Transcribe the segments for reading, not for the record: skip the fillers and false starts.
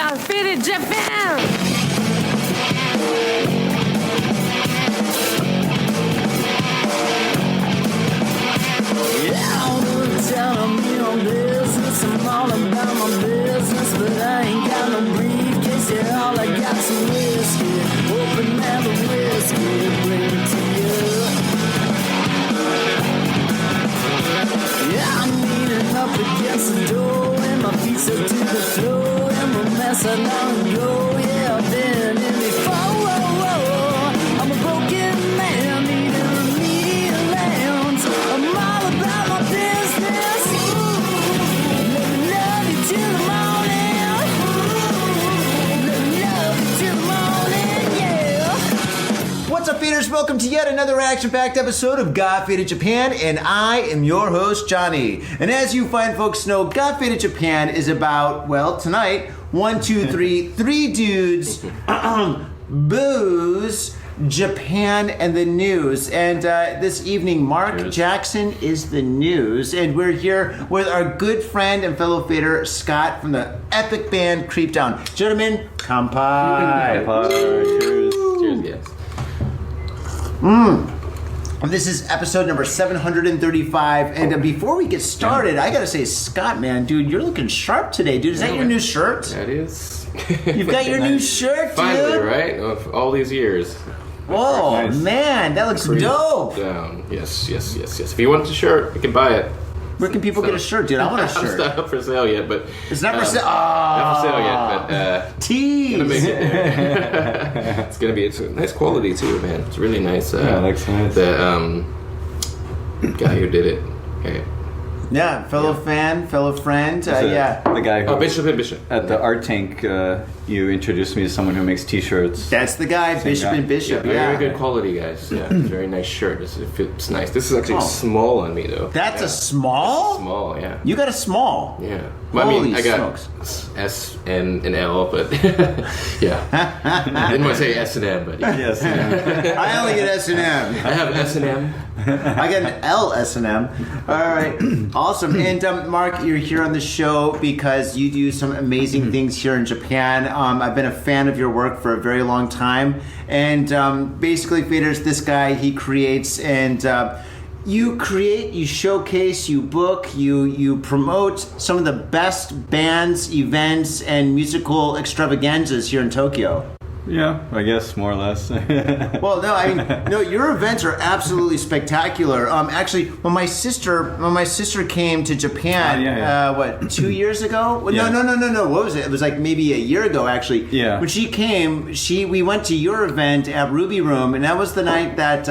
God fitted Japan. Yeah, all the time I'm in on business. I'm all about my business, but I ain't got no briefcase. Yeah, all I got's some whiskey. Open now the whiskey, bring it to you. Yeah, I'm leaning up against the door, and my feet stuck to the floor, and my mess I long ago. Yeah, I've been in before. I'm a broken man, needing remedial lands. I'm all about my business. Let me love you till the morning. Let me love you till the morning, yeah. What's up, feeders? Welcome to yet another action-packed episode of God Faded Japan, and I am your host, Johnny. And as you fine folks know, God Faded Japan is about, well, tonight, three dudes, booze, Japan, and the news. And this evening, Mark Jackson is the news, and we're here with our good friend and fellow fader, Scott, from the epic band Creep Down. Gentlemen, kanpai. Cheers. Cheers, guys. This is episode number 735, and before we get started, I gotta say, Scott, man, dude, you're looking sharp today, dude. Is that your new shirt? That is. You've got your new shirt, dude. Finally, right? Of all these years. Whoa, Nice. man, that looks dope. Down. Yes. If you want the shirt, you can buy it. Where can people get a shirt, dude? I want a It's shirt. not up for sale yet, but It's not for sale. not for sale yet. But Tease. gonna make it there. It's gonna be. It's a nice quality too, man. It's really nice. Yeah, it looks nice. The guy who did it. Okay. Yeah, fellow fan, fellow friend. Yeah. The guy who Oh, Bishop and Bishop. at the art tank, you introduced me to someone who makes T-shirts. That's the guy, Bishop guy. and Bishop. Very Yeah. good quality, guys. Yeah, it's a very nice shirt. It fits nice. This is actually small on me, though. That's a small? Small, yeah. You got a small. Yeah. Well, I mean, Holy I got smokes. S and an L, but yeah. I didn't want to say S and M, but yeah. Yes. I only get S&M. I have S and M. I got an L S&M. All right, awesome. And Mark, you're here on the show because you do some amazing things here in Japan. I've been a fan of your work for a very long time. And basically, Faders, this guy, he creates and you create, you showcase, you book, you promote some of the best bands, events, and musical extravaganzas here in Tokyo. Yeah, I guess more or less. Well, no, I mean, no, your events are absolutely spectacular. Actually, when my sister came to Japan, what, 2 years ago? Well, Yeah. No. What was it? It was like maybe a year ago, actually. Yeah. When she came, we went to your event at Ruby Room, and that was the night that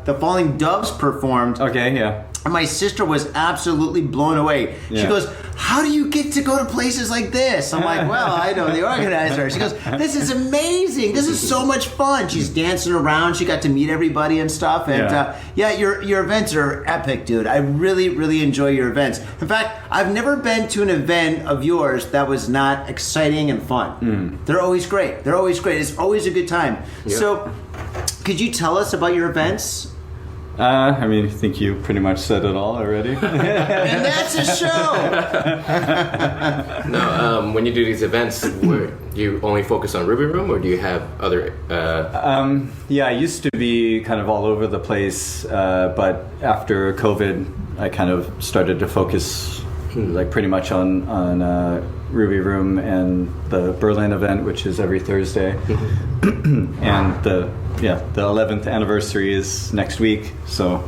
the Falling Doves performed. Okay, yeah. And my sister was absolutely blown away. She Yeah. goes, "How do you get to go to places like this?" I'm like, "Well, I know the organizer." She goes, "This is amazing. This is so much fun." She's dancing around. She got to meet everybody and stuff. And your events are epic, dude. I really, really enjoy your events. In fact, I've never been to an event of yours that was not exciting and fun. They're always great. It's always a good time. Yeah. So, could you tell us about your events? I mean, I think you pretty much said it all already. And that's a show. No, when you do these events, where you only focus on Ruby Room, or do you have other? Yeah, I used to be kind of all over the place, but after COVID, I kind of started to focus like pretty much on Ruby Room and the Berlin event, which is every Thursday, and the 11th anniversary is next week. So,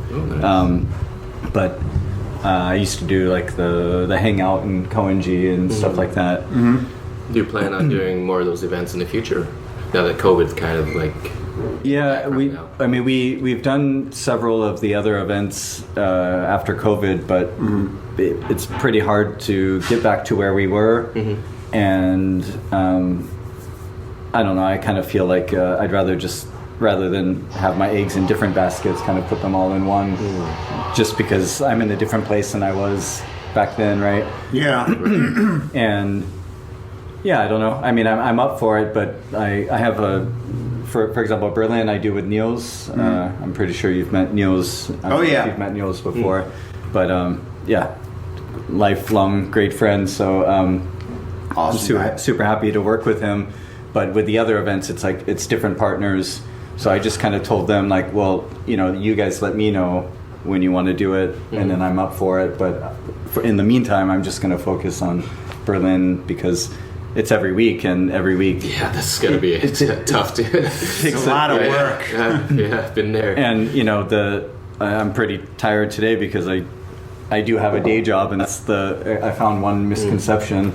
but I used to do like the hangout in Koenji and stuff like that. Do you plan on doing more of those events in the future? Now that COVID's kind of like. Yeah, we've done several of the other events after COVID, but it's pretty hard to get back to where we were, and I don't know. I kind of feel like I'd rather than have my eggs in different baskets, kind of put them all in one, just because I'm in a different place than I was back then, right? Yeah. And yeah, I don't know. I mean, I'm up for it, but I have for example, Berlin I do with Niels. I'm pretty sure you've met Niels. You've met Niels before. But yeah, lifelong great friends. So Awesome guy. super happy to work with him. But with the other events, it's like it's different partners. So I just kind of told them like, well, you guys let me know when you want to do it, and then I'm up for it. But in the meantime, I'm just going to focus on Berlin because it's every week, and every week. Yeah, that's going to be tough. It's a lot of work. Yeah, I've been there. And I'm pretty tired today because I do have a day job, and I found one misconception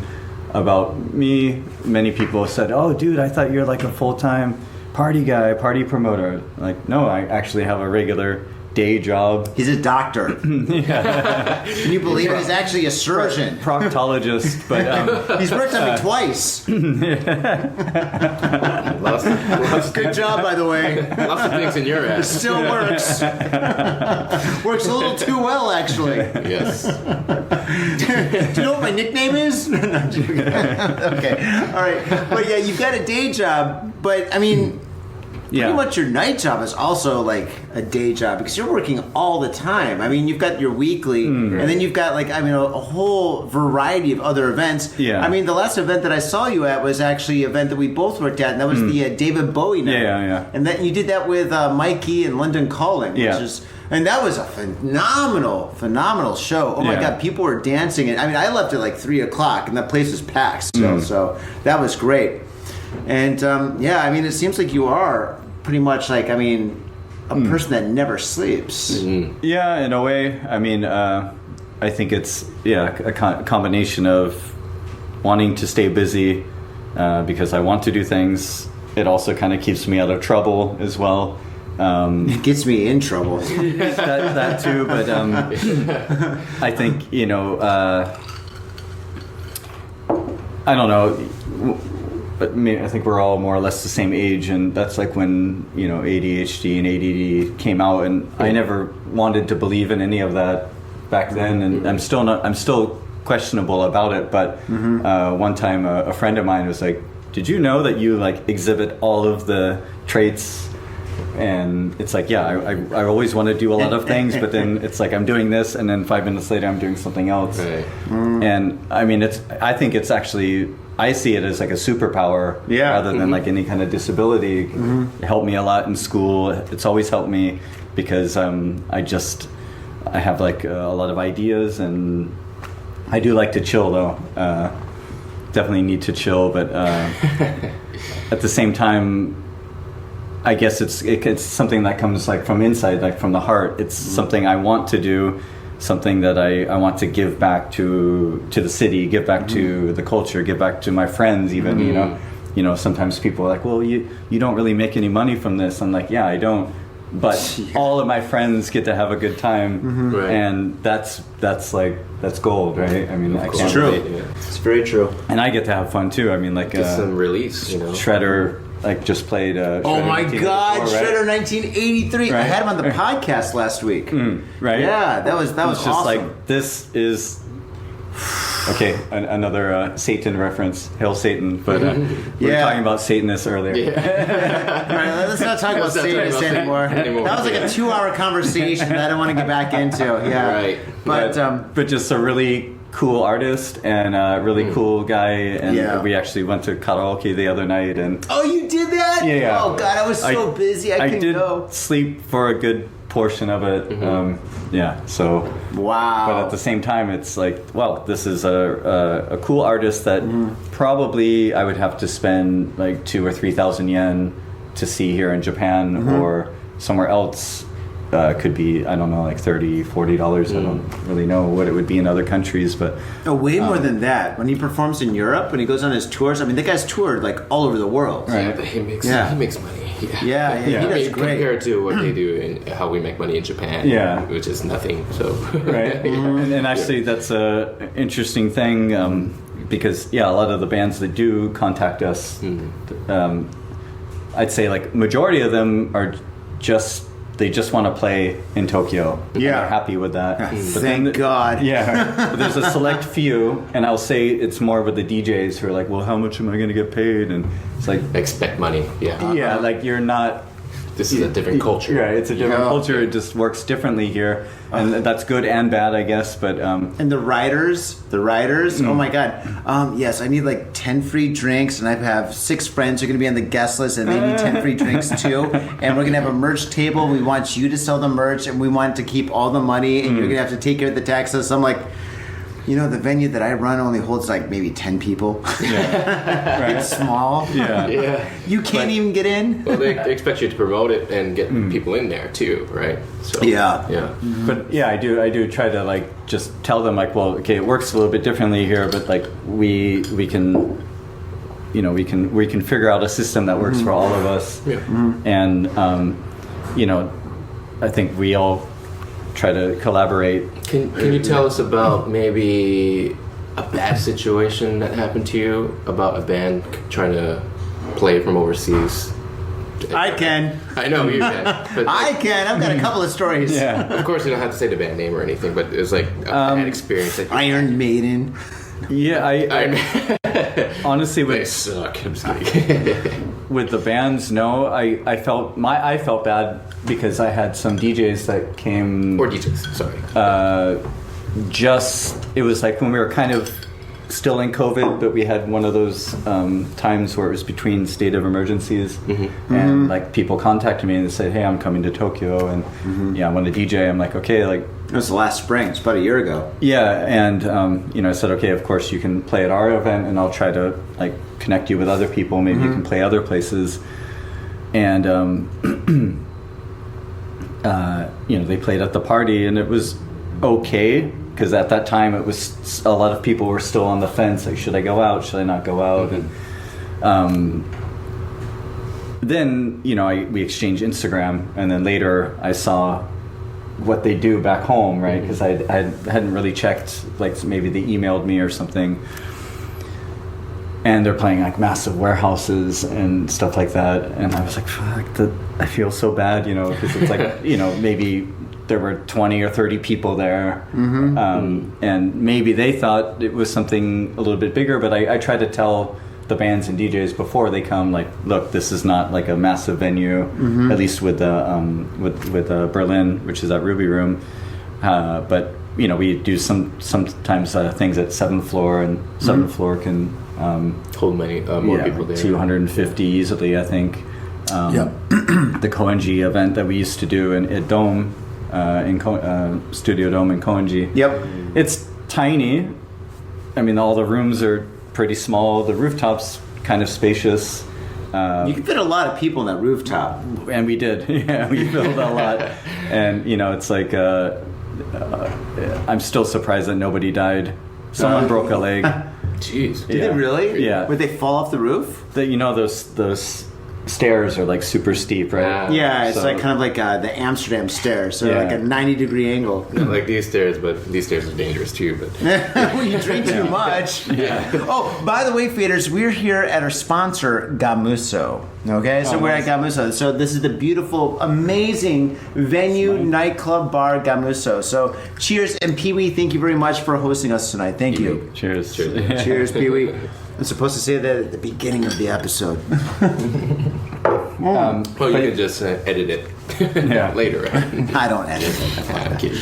about me. Many people said, "Oh, dude, I thought you're like a full-time party guy, party promoter." Like, no, I actually have a regular day job. He's a doctor. Yeah. Can you believe it? He's actually a surgeon. Proctologist, but He's worked on me twice. Lots Good job, by the way. of things in your ass. Still works. Works a little too well, actually. Yes. Do you know what my nickname is? No, I'm joking. Okay, all right. But yeah, you've got a day job, but I mean, pretty much your night job is also like a day job because you're working all the time. I mean, you've got your weekly, and then you've got like, I mean, a whole variety of other events. Yeah. I mean, the last event that I saw you at was actually an event that we both worked at, and that was the David Bowie night. Yeah. And then you did that with Mikey and London Calling, which is. And that was a phenomenal show. Oh my God, people were dancing. And I mean, I left at like 3 o'clock, and that place was packed still. So that was great. And I mean, it seems like you are pretty much like, I mean, a person that never sleeps. Mm-hmm. Yeah, in a way. I mean, I think it's a combination of wanting to stay busy because I want to do things. It also kind of keeps me out of trouble as well. It gets me in trouble. that too, but I think I don't know, but I think we're all more or less the same age, and that's like when ADHD and ADD came out, and I never wanted to believe in any of that back then, and I'm still questionable about it. But one time a friend of mine was like, "Did you know that you like exhibit all of the traits?" And it's like, I always want to do a lot of things, but then it's like I'm doing this, and then 5 minutes later I'm doing something else. Right. And I mean, I think it's actually, I see it as like a superpower rather than like any kind of disability. It helped me a lot in school. It's always helped me because I have like a lot of ideas, and I do like to chill though. Definitely need to chill, but at the same time, I guess it's something that comes like from inside, like from the heart. It's something I want to do, something that I want to give back to the city, give back to the culture, give back to my friends. Even sometimes people are like, well, you don't really make any money from this. I'm like, yeah, I don't, but all of my friends get to have a good time, Right. and that's gold, right? I mean, It's true. It's very true. and I get to have fun too. I mean, like Get some release, Shredder. Like just played. Oh my God, right? Shredder 1983! I Right. had him on the podcast last week. Right? Yeah, that was It's awesome. just like this is okay. Another Satan reference, Hail Satan. But we were talking about Satanists earlier. All right, let's not talk about Satanists anymore. That was like a 2-hour conversation that I don't want to get back into. Yeah, Right. But just a really cool artist and a really cool guy, and we actually went to karaoke the other night. And oh, you did that? Yeah. Oh God, I was so busy. I couldn't did go. sleep for a good portion of it. So. Wow. But at the same time, it's like, well, this is a cool artist that probably I would have to spend like 2,000 or 3,000 yen to see here in Japan or somewhere else. Could be, I don't know, like $30, $40. I don't really know what it would be in other countries, but way more than that. When he performs in Europe, when he goes on his tours, I mean, that guy's toured like all over the world. Right. But he makes money. Yeah, he I does mean, great. compared to what they do and how we make money in Japan, which is nothing. So right. And actually, that's a interesting thing because a lot of the bands that do contact us, I'd say like majority of them are they just want to play in Tokyo. And they're happy with that. But Thank God. Yeah. But there's a select few, and I'll say it's more with the DJs who are like, well, how much am I going to get paid? And it's like, expect money. Yeah. like you're not this is a different culture. Yeah, it's a different culture. It just works differently here, and that's good and bad, I guess. But and the riders, oh my god, yes, I need like 10 free drinks, and I have 6 friends who are going to be on the guest list, and they need 10 free drinks too. And we're going to have a merch table. We want you to sell the merch, and we want to keep all the money, and you're going to have to take care of the taxes. So I'm like, you know, the venue that I run only holds like maybe 10 people. Yeah. Right. It's small. Yeah. You can't even get in. Well, they expect you to promote it and get people in there too, right? So, yeah. Mm-hmm. But yeah, I do try to like just tell them like, well, okay, it works a little bit differently here, but like we can, you know, we can figure out a system that works for all of us. Yeah. And you know, I think we all try to collaborate. Can you tell us about maybe a bad situation that happened to you about a band trying to play from overseas? I can. I know you can. But I can. I've got a couple of stories. Yeah. Of course, you don't have to say the band name or anything, but it was like a bad experience. That Iron Maiden. Yeah, I honestly they with suck. I'm just kidding. with the bands, no. I felt bad because I had some DJs that came Or DJs, sorry. It was like when we were kind of still in COVID, but we had one of those times where it was between state of emergencies, and like people contacted me and they said, "Hey, I'm coming to Tokyo, and yeah, I want to DJ." I'm like, "Okay," like it was the last spring. It's about a year ago. yeah, and you know, I said, "Okay, of course you can play at our event, and I'll try to like connect you with other people. Maybe you can play other places." And you know, they played at the party, and it was okay. Because at that time, it was a lot of people were still on the fence. Like, should I go out? Should I not go out? And then, you know, we exchanged Instagram, and then later I saw what they do back home, right? Because I hadn't really checked. Like, maybe they emailed me or something. And they're playing like massive warehouses and stuff like that. And I was like, fuck, I feel so bad, you know, because it's like, you know, maybe there were 20 or 30 people there, and maybe they thought it was something a little bit bigger, but I try to tell the bands and DJs before they come, like, look, this is not like a massive venue, at least with the Berlin, which is at Ruby Room, but you know, we do sometimes things at 7th floor, and 7th floor can hold many more people there. 250 easily, I think. The Koenji event that we used to do at Dome, Studio Dome in Koenji. Yep. It's tiny. I mean, all the rooms are pretty small. The rooftop's kind of spacious. You can fit a lot of people in that rooftop. And we did. Yeah, we filled a lot. And, you know, it's like, I'm still surprised that nobody died. Someone broke a leg. Jeez. Did they really? Yeah. Would they fall off the roof? You know, those stairs are like super steep, right? Yeah, it's like kind of like the Amsterdam stairs, so like a 90-degree angle. Not like these stairs, but these stairs are dangerous too. But well, you drink too much. Yeah. Oh, by the way, faders, we're here at our sponsor, Gamuso. Okay, so we're at Gamuso. So this is the beautiful, amazing venue, nightclub, bar, Gamuso. So cheers, and Pee-wee, thank you very much for hosting us tonight. Thank you. Cheers. Cheers, Pee-wee. I'm supposed to say that at the beginning of the episode. Well, you can just edit it later. Right? I don't edit it. I'm kidding.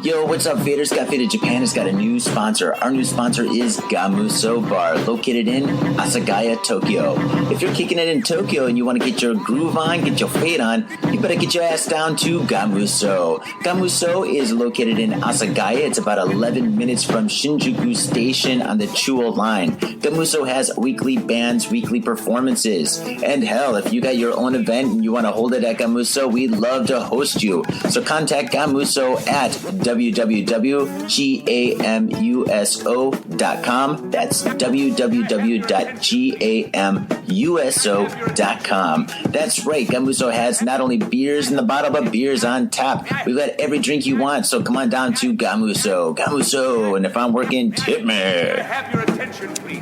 Yo, what's up, faders? Got Faded Japan has got a new sponsor. Our new sponsor is Gamuso Bar, located in Asagaya, Tokyo. If you're kicking it in Tokyo and you want to get your groove on, get your fade on, you better get your ass down to Gamuso. Gamuso is located in Asagaya. It's about 11 minutes from Shinjuku Station on the Chuo line. Gamuso has weekly bands, weekly performances. And hell, if you got your own event and you want to hold it at Gamuso, we'd love to host you. So contact Gamuso at www.gamuso.com. That's www.gamuso.com. That's right, Gamuso has not only beers in the bottle, but beers on tap. We've got every drink you want, so come on down to Gamuso. Gamuso, and if I'm working, tip me. Have your attention, please.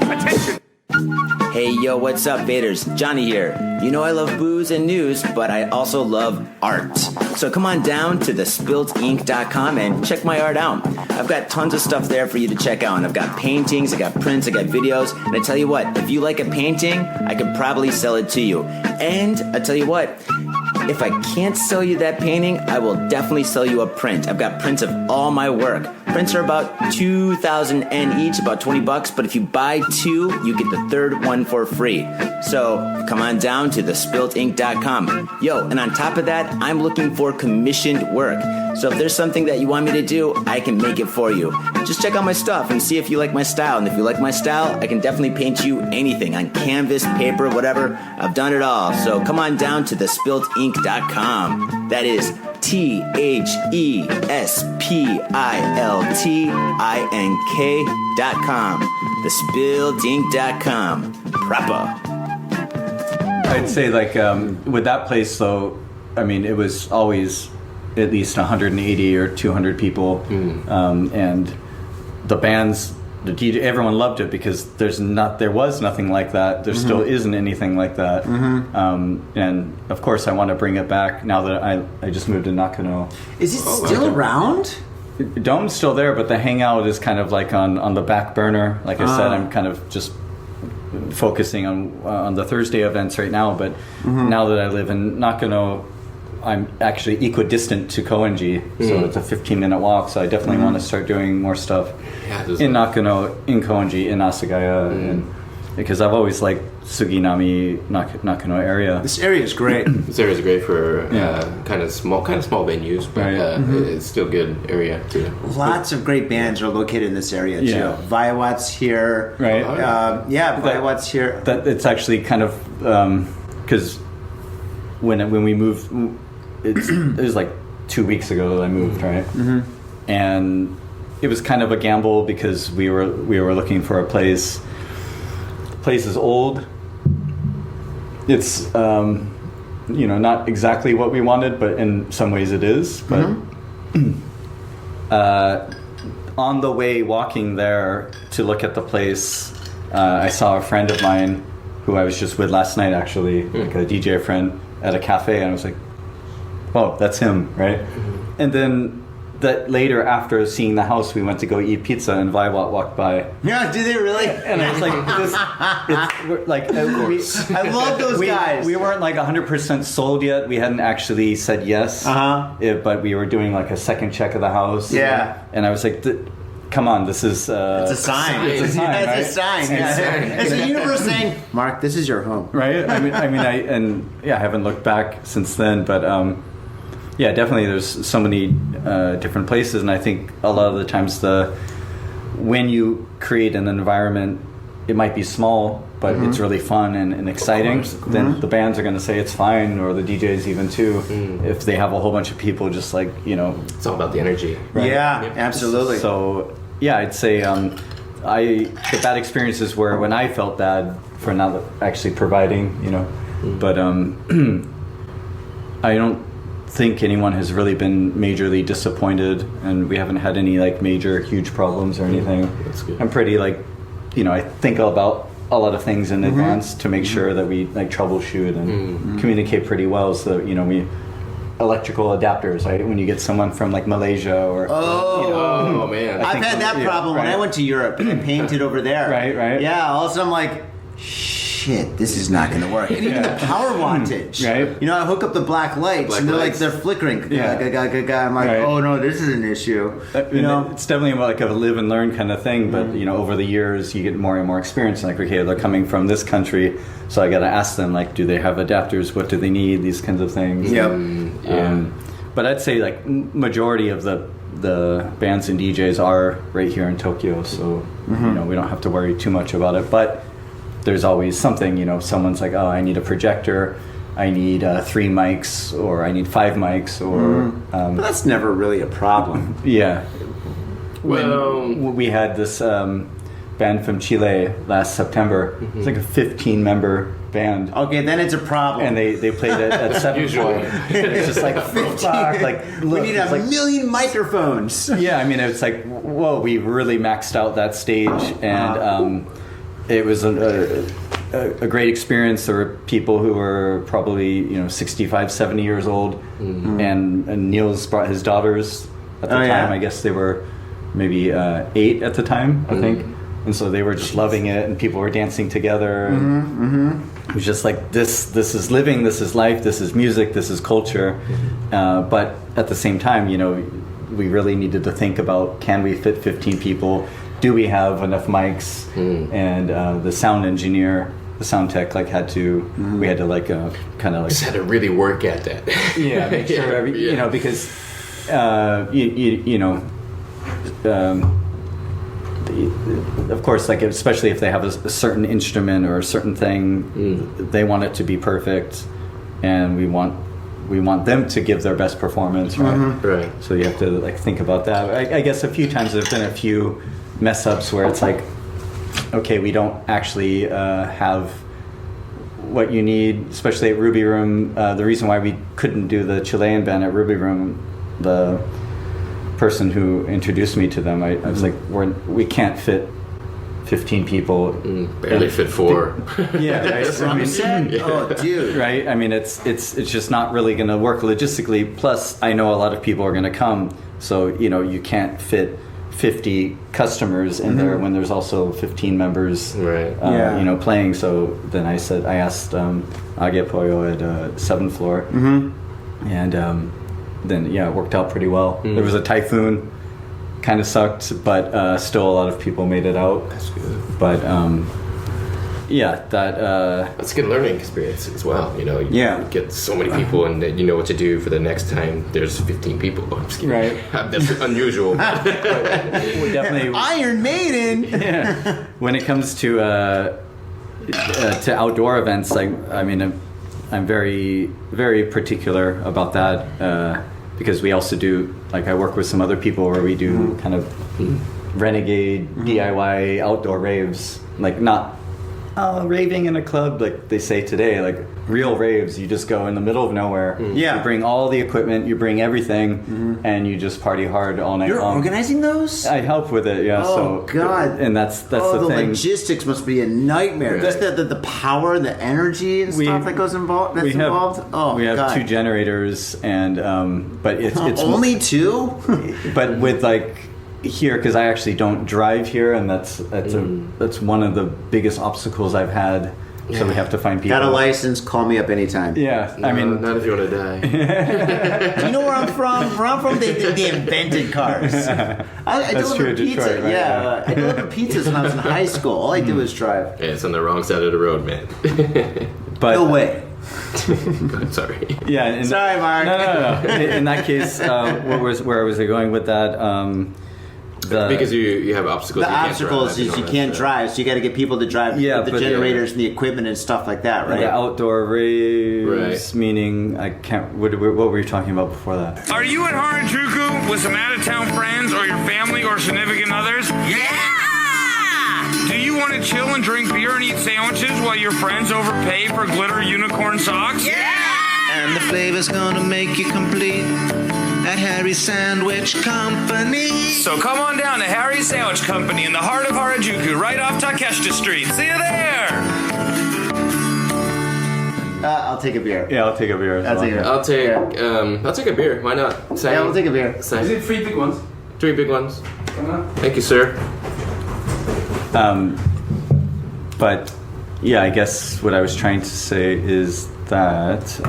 Attention. Hey, yo, what's up, Vaders? Johnny here. You know I love booze and news, but I also love art. So come on down to thespiltink.com and check my art out. I've got tons of stuff there for you to check out. I've got paintings, I got prints, I got videos. And I tell you what, if you like a painting, I could probably sell it to you. And I tell you what, if I can't sell you that painting, I will definitely sell you a print. I've got prints of all my work. Prints are about 2,000 N each, about $20, but if you buy two, you get the third one for free. So come on down to thespiltink.com. Yo, and on top of that, I'm looking for commissioned work. So if there's something that you want me to do, I can make it for you. Just check out my stuff and see if you like my style. And if you like my style, I can definitely paint you anything on canvas, paper, whatever. I've done it all. So come on down to thespiltink.com. That is THESPILTINK.com. Thespiltink.com. Proper. I'd say like with that place though, I mean it was always at least 180 or 200 people, and the bands, the DJ, everyone loved it because there was nothing like that. There still isn't anything like that, and of course I want to bring it back now that I just moved to Nakano. Is it still around? Dome's still there, but the hangout is kind of like on the back burner. Like I said, I'm kind of just focusing on the Thursday events right now, but now that I live in Nakano, I'm actually equidistant to Koenji, so it's a 15-minute walk, so I definitely want to start doing more stuff in Nakano, in Koenji, in Asagaya, and because I've always liked Suginami, Nakano area. This area is great. This area is great for kind of small venues, but it's still good area too. Lots of great bands are located in this area too. Yeah. Viawat's here, right? Viawat's here. That it's actually kind of because when we moved, it was like 2 weeks ago that I moved, right? And it was kind of a gamble because we were looking for a place. The place is old. It's not exactly what we wanted, but in some ways it is. But on the way walking there to look at the place, I saw a friend of mine who I was just with last night, actually, like a DJ friend at a cafe, and I was like, "Oh, that's him, right?" And then that later, after seeing the house, we went to go eat pizza, and Viwat walked by. Yeah, do they really? And I was like, I love those guys. We weren't like 100% sold yet. We hadn't actually said yes, but we were doing like a second check of the house. Yeah. And I was like, come on, this is... it's a sign. It's a sign, right? It's a sign. It's the universe saying, Mark, this is your home. Right? I haven't looked back since then, but yeah, definitely there's so many different places, and I think a lot of the times when you create an environment, it might be small, but it's really fun and exciting. Then the bands are going to say it's fine, or the DJs even too, if they have a whole bunch of people just like, It's all about the energy. Right? Yeah, absolutely. So yeah, I'd say the bad experiences were when I felt bad for not actually providing, but I don't think anyone has really been majorly disappointed, and we haven't had any like major huge problems or anything. That's good. I'm pretty I think about a lot of things in advance to make sure that we like troubleshoot and communicate pretty well, so we electrical adapters, right? When you get someone from like Malaysia or oh man, I've had that problem when I went to Europe and I painted over there. Right. Yeah, all of a sudden I'm like, shit, this is not going to work. And even the power wattage. Right. I hook up the black lights and they're flickering. Yeah. I'm like, oh no, this is an issue. It's definitely like a live and learn kind of thing, but over the years you get more and more experience. Like, okay, they're coming from this country, so I got to ask them, like, do they have adapters? What do they need? These kinds of things. Yep. But I'd say like majority of the bands and DJs are right here in Tokyo, so we don't have to worry too much about it. But there's always something, someone's like, oh, I need a projector, I need 3 mics, or I need 5 mics, or... but that's never really a problem. Yeah. When we had this band from Chile last September, it's like a 15-member band. Okay, then it's a problem. And they played it at 7 Usually. It's just like, 15. fuck, like, look, we need a million microphones. Yeah, I mean, it's like, whoa, we really maxed out that stage, and it was a a great experience. There were people who were probably 65, 70 years old, and Niels brought his daughters at the time. I guess they were maybe 8 at the time, I think. And so they were just loving it, and people were dancing together. It was just like, this is living, this is life, this is music, this is culture. But at the same time, we really needed to think about, can we fit 15 people? Do we have enough mics? And the sound engineer, the sound tech, we had to kind of Just had to really work at that. make sure because of course, especially if they have a certain instrument or a certain thing, they want it to be perfect, and we want them to give their best performance, right? Right. So you have to think about that. I guess a few times there've been a few mess ups where it's like, okay, we don't actually have what you need, especially at Ruby Room. The reason why we couldn't do the Chilean band at Ruby Room, the person who introduced me to them, I was like, we can't fit 15 people. Barely fit 4. Yeah, right? Oh, dude. Right? I mean, it's just not really going to work logistically. Plus, I know a lot of people are going to come, so you can't fit 50 customers in there when there's also 15 members, playing. So then I asked Age Pollo at 7th floor, and then it worked out pretty well. There was a typhoon, kind of sucked, but still a lot of people made it out. That's good. But that's a good learning experience as well. You get so many people, and then you know what to do for the next time. There's 15 people. Oh, I'm just kidding. Right. That's unusual. we definitely Iron Maiden. Yeah. When it comes to outdoor events, I'm very, very particular about that, because we also do, I work with some other people where we do kind of renegade DIY outdoor raves, not raving in a club like they say today, real raves. You just go in the middle of nowhere. You bring all the equipment, you bring everything, and you just party hard all night You're long. organizing those? I help with it, yeah. Oh, God. And that's the the thing. logistics must be a nightmare. Just the power, the energy and stuff that goes involved. That's involved. Oh, we have God. 2 generators, and but it's only 2. But with here, because I actually don't drive here, and that's one of the biggest obstacles I've had. So we have to find people. Got a license? Call me up anytime. Yeah, No, not if you want to die. Do you know where I'm from? Where I'm from, they invented cars. I delivered pizza. Detroit, right? Yeah, I delivered pizzas when I was in high school. All I did was drive. Yeah, it's on the wrong side of the road, man. But No way. Sorry. yeah. Sorry, Mark. No. In that case, where was I going with that? Because you have obstacles. The obstacles is you can't drive, so you got to get people to drive the generators and the equipment and stuff like that, right? The outdoor raves, Right. meaning I can't. What were you talking about before that? Are you in Harajuku with some out-of-town friends or your family or significant others? Yeah! Do you want to chill and drink beer and eat sandwiches while your friends overpay for glitter unicorn socks? Yeah! And the flavor's gonna make you complete at Harry's Sandwich Company. So come on down to Harry's Sandwich Company in the heart of Harajuku, right off Takeshita Street. See you there! I'll take a beer. Yeah, I'll take a beer. I'll take a beer. I'll take a beer. Why not? Yeah, we'll take a beer. Same. Is it 3 big ones? 3 big ones. Thank you, sir. But yeah, I guess what I was trying to say is that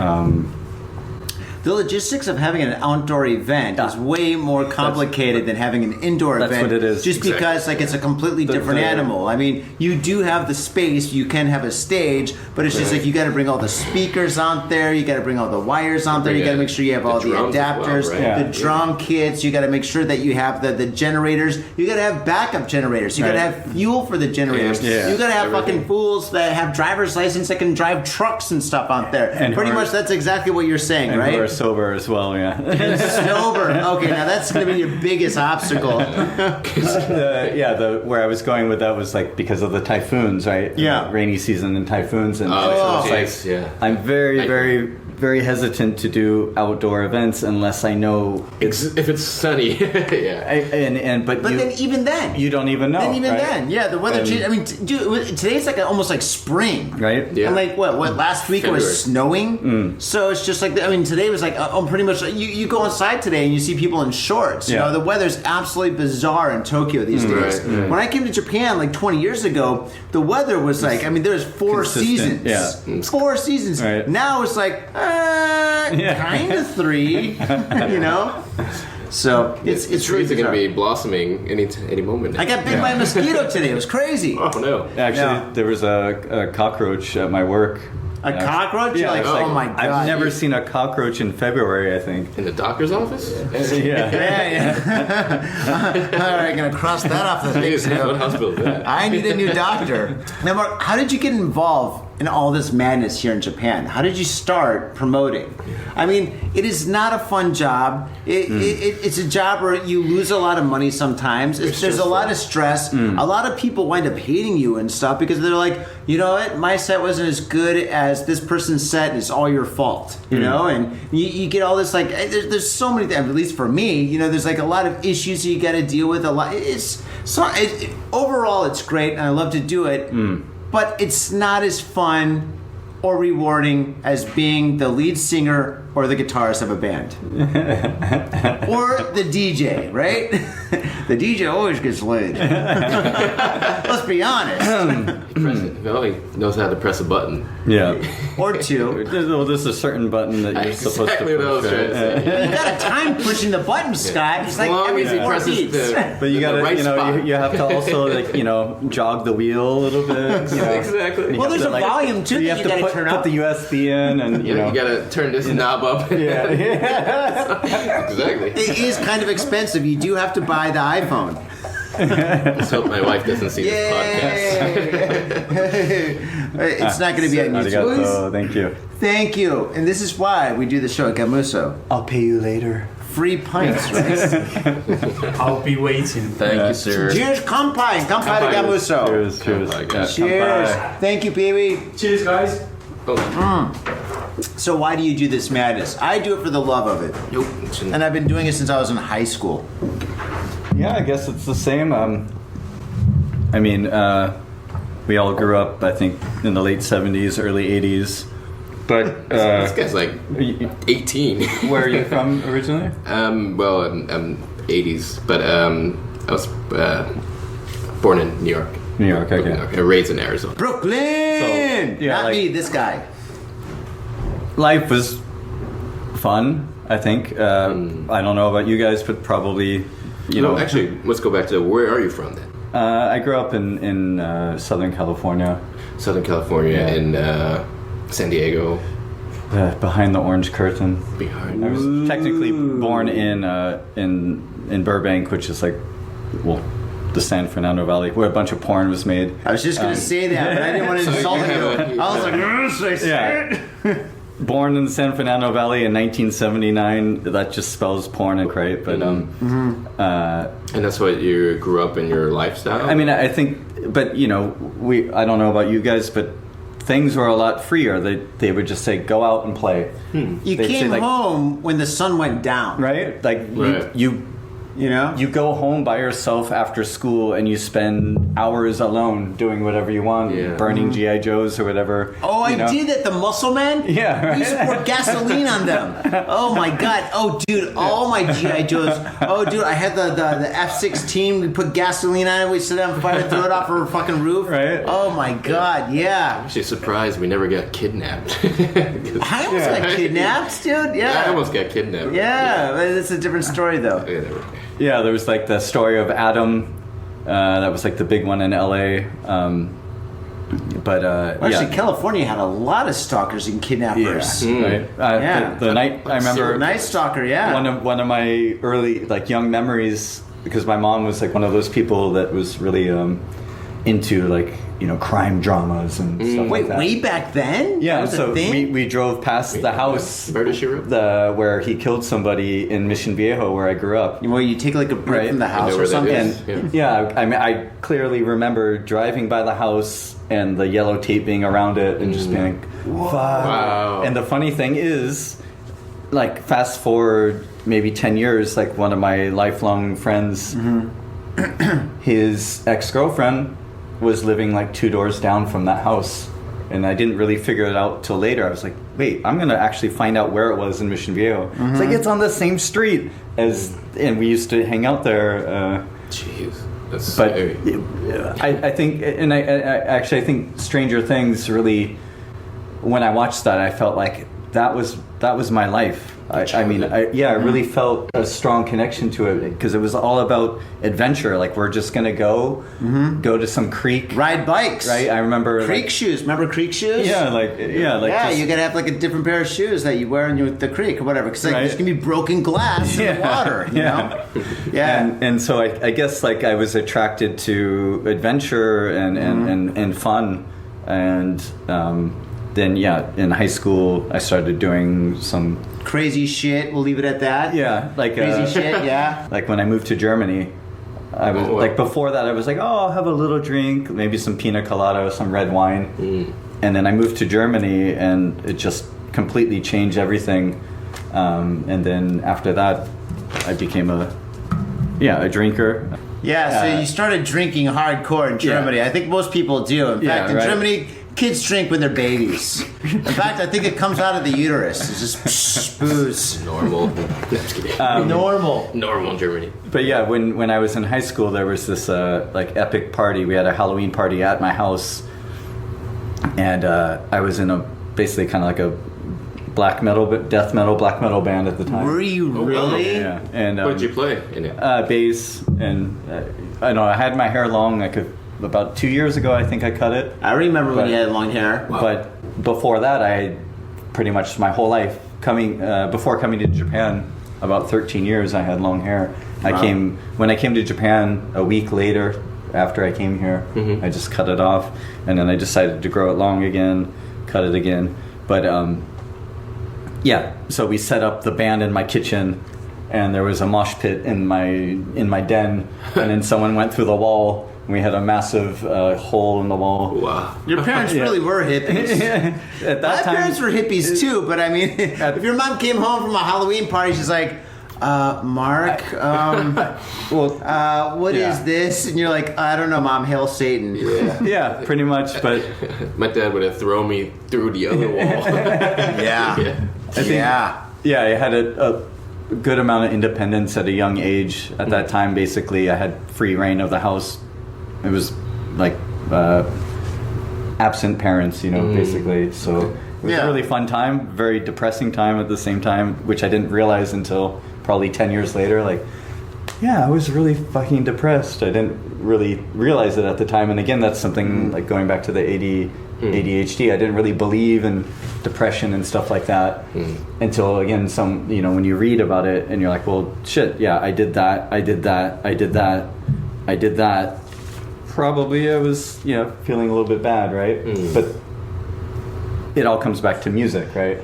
The logistics of having an outdoor event is way more complicated than having an indoor event. That's what it is. Just because it's a completely different animal. I mean, you do have the space, you can have a stage, but it's just you got to bring all the speakers out there, you got to bring all the wires out there, you got to make sure you have all the adapters, the drum kits, you got to make sure that you have the generators, you got to have backup generators, you got to have fuel for the generators, you got to have fucking fools that have driver's license that can drive trucks and stuff out there. And pretty much that's exactly what you're saying, and right? we're sober as well, yeah. Sober. Okay, now that's going to be your biggest obstacle. Where I was going with that was because of the typhoons, right? Yeah. Rainy season and typhoons, and Oh, it's yeah. I'm very, very, very hesitant to do outdoor events unless I know If it's sunny, yeah. But then even then, you don't even know. then even right? then, yeah, the weather changes. I mean, dude, today's like almost like spring, Right? Yeah. And like what last week it February. was snowing, so it's just like, I mean, today was like pretty much. You go inside today and you see people in shorts. You Yeah. know, the weather's absolutely bizarre in Tokyo these days. Right. When I came to Japan like 20 years ago, the weather was like, I mean, there's 4 Consistent, seasons, yeah. 4 seasons. Right. Now it's like kind of 3, you know. So it's really Trees are going to bizarre. be blossoming any moment. I got bit by a mosquito today. It was crazy. Oh no! Actually, Yeah. there was a cockroach at my work. A cockroach? Yeah, Like, it's oh my god! I've never seen a cockroach in February, I think. In the doctor's office? Yeah. Yeah. All right, gonna cross that off the Jeez, thing. what hospital is that? I need a new doctor. Now, Mark, how did you get involved in all this madness here in Japan? How did you start promoting? I mean, it is not a fun job. It's a job where you lose a lot of money sometimes. There's a lot of stress. A lot of people wind up hating you and stuff because they're like, you know what, my set wasn't as good as this person's set and it's all your fault, you know? And you get all this, like, there's so many things, at least for me, you know, there's like a lot of issues that you got to deal with. Overall, it's great and I love to do it. But it's not as fun or rewarding as being the lead singer or the guitarist of a band. Or the DJ, right? The DJ always gets laid. Let's be honest. He only knows how to press a button. Yeah. Or 2. There's a certain button that you're supposed to Exactly what I was push. trying to Right? say. You got a time pushing the button, Scott. It's like As long every as he 4 presses beats. the, But you the gotta, right you know, spot. you have to also, like, you know, jog the wheel a little bit. You know. Exactly. And you Well, have there's to, a volume, too, You that have you to gotta put, turn put up. the USB in, and you know. You gotta turn this knob up. Yeah. Exactly. It is kind of expensive. You do have to buy the iPhone. Let's hope my wife doesn't see this podcast. It's not going to be on YouTube. Arigato. Thank you. Thank you. And this is why we do the show at Gamuso. I'll pay you later. Free pints, right? I'll be waiting. Thank you, sir. Cheers, kampai. Kampai to Gamuso. Cheers. Cheers. my Yeah, God. Cheers. kanpai. Thank you, baby. Cheers, guys. So why do you do this madness? I do it for the love of it. Nope. And I've been doing it since I was in high school. Yeah, I guess it's the same. I mean, we all grew up, I think, in the late 70s, early 80s. But This guy's like 18. where are you from originally? Well, I'm 80s, but I was born in New York. New York, okay. Okay, raised in Arizona. Brooklyn! yeah, Not like- me, this guy. Life was fun, I think. I don't know about you guys, but probably, you know. Actually, let's go back to where are you from then? I grew up in Southern California, Southern California, Yeah. in San Diego. behind the orange curtain. Behind. I was technically born in Burbank, which is like, well, the San Fernando Valley, where a bunch of porn was made. I was just going to say that, but I didn't want to So insult you you. have a- I was like, should I say Yeah. it? Born in the San Fernando Valley in 1979. That just spells porn and right, but And that's what you grew up in your lifestyle? I mean, I think, but you know, I don't know about you guys, but things were a lot freer. They would just say, go out and play. You They'd came say, like, home when the sun went down. right? Like Right. You know? you go home by yourself after school and you spend hours alone doing whatever you want, Yeah. burning GI Joes or whatever. Oh, I you know? did that. The Muscle Man? Yeah, right. We used to pour gasoline on them. Oh my god. Oh, dude, all my GI Joes. Oh, dude, I had the F-16. We put gasoline on it. We set it on fire, throw it off our fucking roof. Right. Oh my god. Yeah. I'm actually surprised we never got kidnapped. I almost got kidnapped, dude. Yeah. I almost got kidnapped. Yeah, but it's a different story though. Yeah, never. Yeah, there was like the story of Adam. That was like the big one in LA. Actually, yeah. California had a lot of stalkers and kidnappers. Right. Yeah. The night I remember. Night stalker, yeah. One of my early like young memories, because my mom was like one of those people that was really into like, crime dramas and stuff Wait, like that. way back then? Yeah, That was a so thing? we drove past the house Murder, She Wrote? where he killed somebody in Mission Viejo, where I grew up. Well, you take like a break Right. from the I house know or where that something. is. And I mean, I clearly remember driving by the house and the yellow tape being around it and just being like, fuck. Wow. And the funny thing is, like, fast forward maybe 10 years, like one of my lifelong friends, his ex-girlfriend was living like 2 doors down from that house. And I didn't really figure it out till later. I was like, wait, I'm going to actually find out where it was in Mission Viejo. It's like, it's on the same street and we used to hang out there. Jeez. That's But scary. I think, and I think Stranger Things really, when I watched that, I felt like that was my life. I really felt a strong connection to it because it was all about adventure. Like, we're just gonna go to some creek, Ride bikes. right? I remember Creek shoes. Remember creek shoes? Yeah, You gotta have like a different pair of shoes that you wear in the creek or whatever, because like, Right. there's gonna be broken glass in the water. You know? Yeah. And so I guess like I was attracted to adventure and fun, and then in high school I started doing some Crazy shit. We'll leave it at that. like Crazy shit. Yeah. like when I moved to Germany. I was like, before that I was like, I'll have a little drink, maybe some pina colada, some red wine, and then I moved to Germany and it just completely changed everything. And then after that I became a drinker. Yeah. So you started drinking hardcore in Germany. I think most people do. In fact, in right. Germany, kids drink when they're babies. In fact, I think it comes out of the uterus. It's just booze. Normal. No, I'm just kidding. Normal. Normal in Germany. But yeah, when I was in high school, there was this like epic party. We had a Halloween party at my house, and I was in basically kind of like a black metal band at the time. Were you really? Yeah, and What did you play in it? bass, and I had my hair long. About 2 years ago, I think I cut it. I remember when you had long hair. But before that, I pretty much my whole life before coming to Japan, about 13 years, I had long hair. When I came to Japan a week later after I came here, I just cut it off, and then I decided to grow it long again, cut it again. But so we set up the band in my kitchen, and there was a mosh pit in my den, and then someone went through the wall. We had a massive hole in the wall. Wow. Your parents really were hippies. At that My time, parents were hippies too, but I mean, if your mom came home from a Halloween party, she's like, Mark, what is this? And you're like, I don't know, Mom, hail Satan. Yeah, pretty much. But My dad would have thrown me through the other wall. yeah, I had a good amount of independence at a young age. At that time, basically, I had free reign of the house. It was like absent parents, basically. So it was a really fun time, very depressing time at the same time, which I didn't realize until probably 10 years later. Like, yeah, I was really fucking depressed. I didn't really realize it at the time. And again, that's something like going back to the ADHD. I didn't really believe in depression and stuff like that until, again, when you read about it and you're like, well, shit, yeah, I did that. Probably I was, feeling a little bit bad, right? But it all comes back to music, right?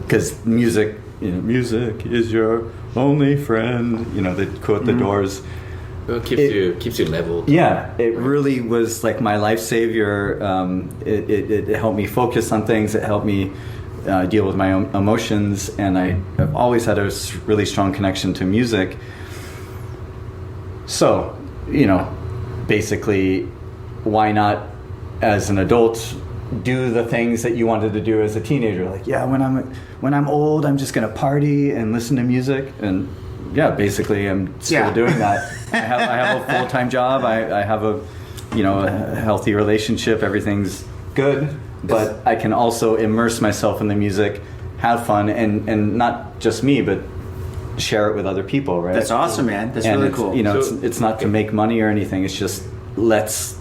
Because music is your only friend. They quote the Doors. Well, it keeps you level. Yeah, it really was like my life savior. It helped me focus on things. It helped me deal with my own emotions, and I've always had a really strong connection to music. So, basically, why not, as an adult, do the things that you wanted to do as a teenager? Like, yeah, when I'm old, I'm just gonna party and listen to music. And yeah, basically, I'm still doing that. I have a full-time job. I have a healthy relationship. Everything's good, but I can also immerse myself in the music, have fun, and not just me, but share it with other people, right? That's awesome, man. That's really cool. It's not to make money or anything. It's just let's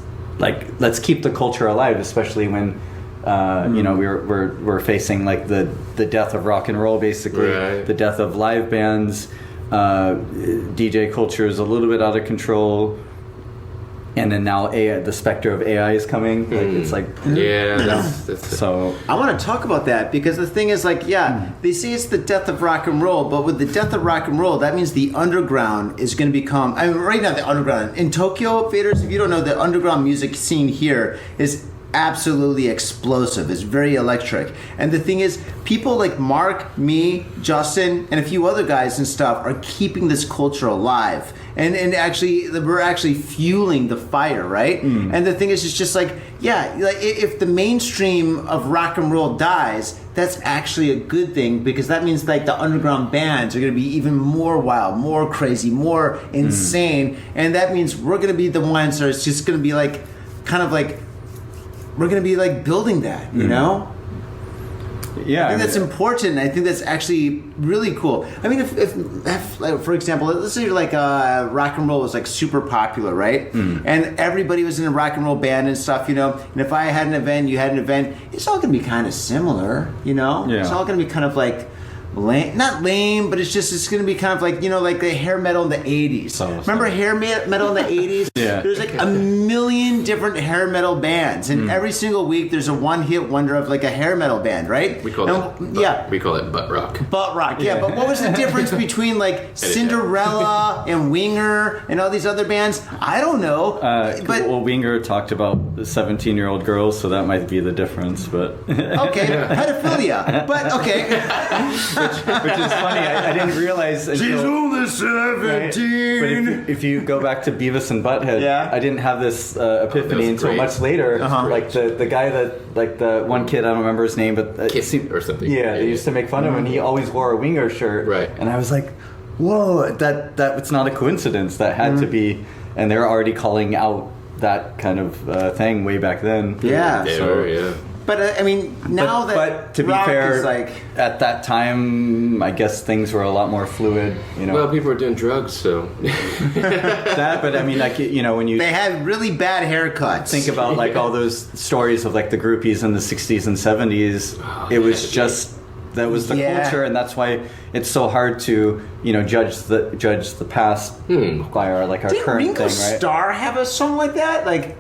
keep the culture alive, especially when we're facing like the death of rock and roll, basically, the death of live bands. DJ culture is a little bit out of control. and then now the specter of AI is coming. Like it's like that's so. I want to talk about that because the thing is, like, they say it's the death of rock and roll, but with the death of rock and roll, that means the underground is going to become. I mean, right now the underground in Tokyo, Faders. If you don't know, the underground music scene here is absolutely explosive. It's very electric. And the thing is, people like Mark, me, Justin, and a few other guys and stuff are keeping this culture alive. And actually, we're actually fueling the fire, right? And the thing is, it's just like, like if the mainstream of rock and roll dies, that's actually a good thing because that means like the underground bands are going to be even more wild, more crazy, more insane. And that means we're going to be the ones that are just going to be like, kind of like, we're going to be like building that, you know? Yeah, I think that's important. I think that's actually really cool. I mean, if like, for example, let's say like rock and roll was like super popular, right? And everybody was in a rock and roll band and stuff, you know. And if I had an event, you had an event, it's all going to be kind of similar, you know. Yeah. It's all going to be kind of like lame, not lame, but it's going to be kind of like, you know, like the hair metal in the 80s. Remember hair metal in the 80s? Yeah. There's like a million different hair metal bands, and every single week there's a one-hit wonder of like a hair metal band, right? we call it butt rock. Butt rock, yeah. But what was the difference between like Cinderella and Winger and all these other bands? I don't know. Well, Winger talked about the 17-year-old girls, so that might be the difference. But okay, pedophilia. But okay. Which is funny. I didn't realize until, She's only 17. Right? But if you go back to Beavis and Butthead, I didn't have this epiphany until great. much later. Like the guy that, like the one kid, I don't remember his name, but Kiss or something. Yeah, they used to make fun of him, and he always wore a Winger shirt. Right. And I was like, whoa, that it's not a coincidence. That had to be, and they're already calling out that kind of thing way back then. Yeah. They were, yeah. But I mean, now but to be rock fair, is like, at that time, I guess things were a lot more fluid. You know, Well, people were doing drugs, so that. But I mean, like, you know, when you they had really bad haircuts. think about like all those stories of like the groupies in the 60s and 70s, it was just that was the culture, and that's why it's so hard to, you know, judge the past by our Didn't current Ringo thing, right? Starr have a song like that? Like,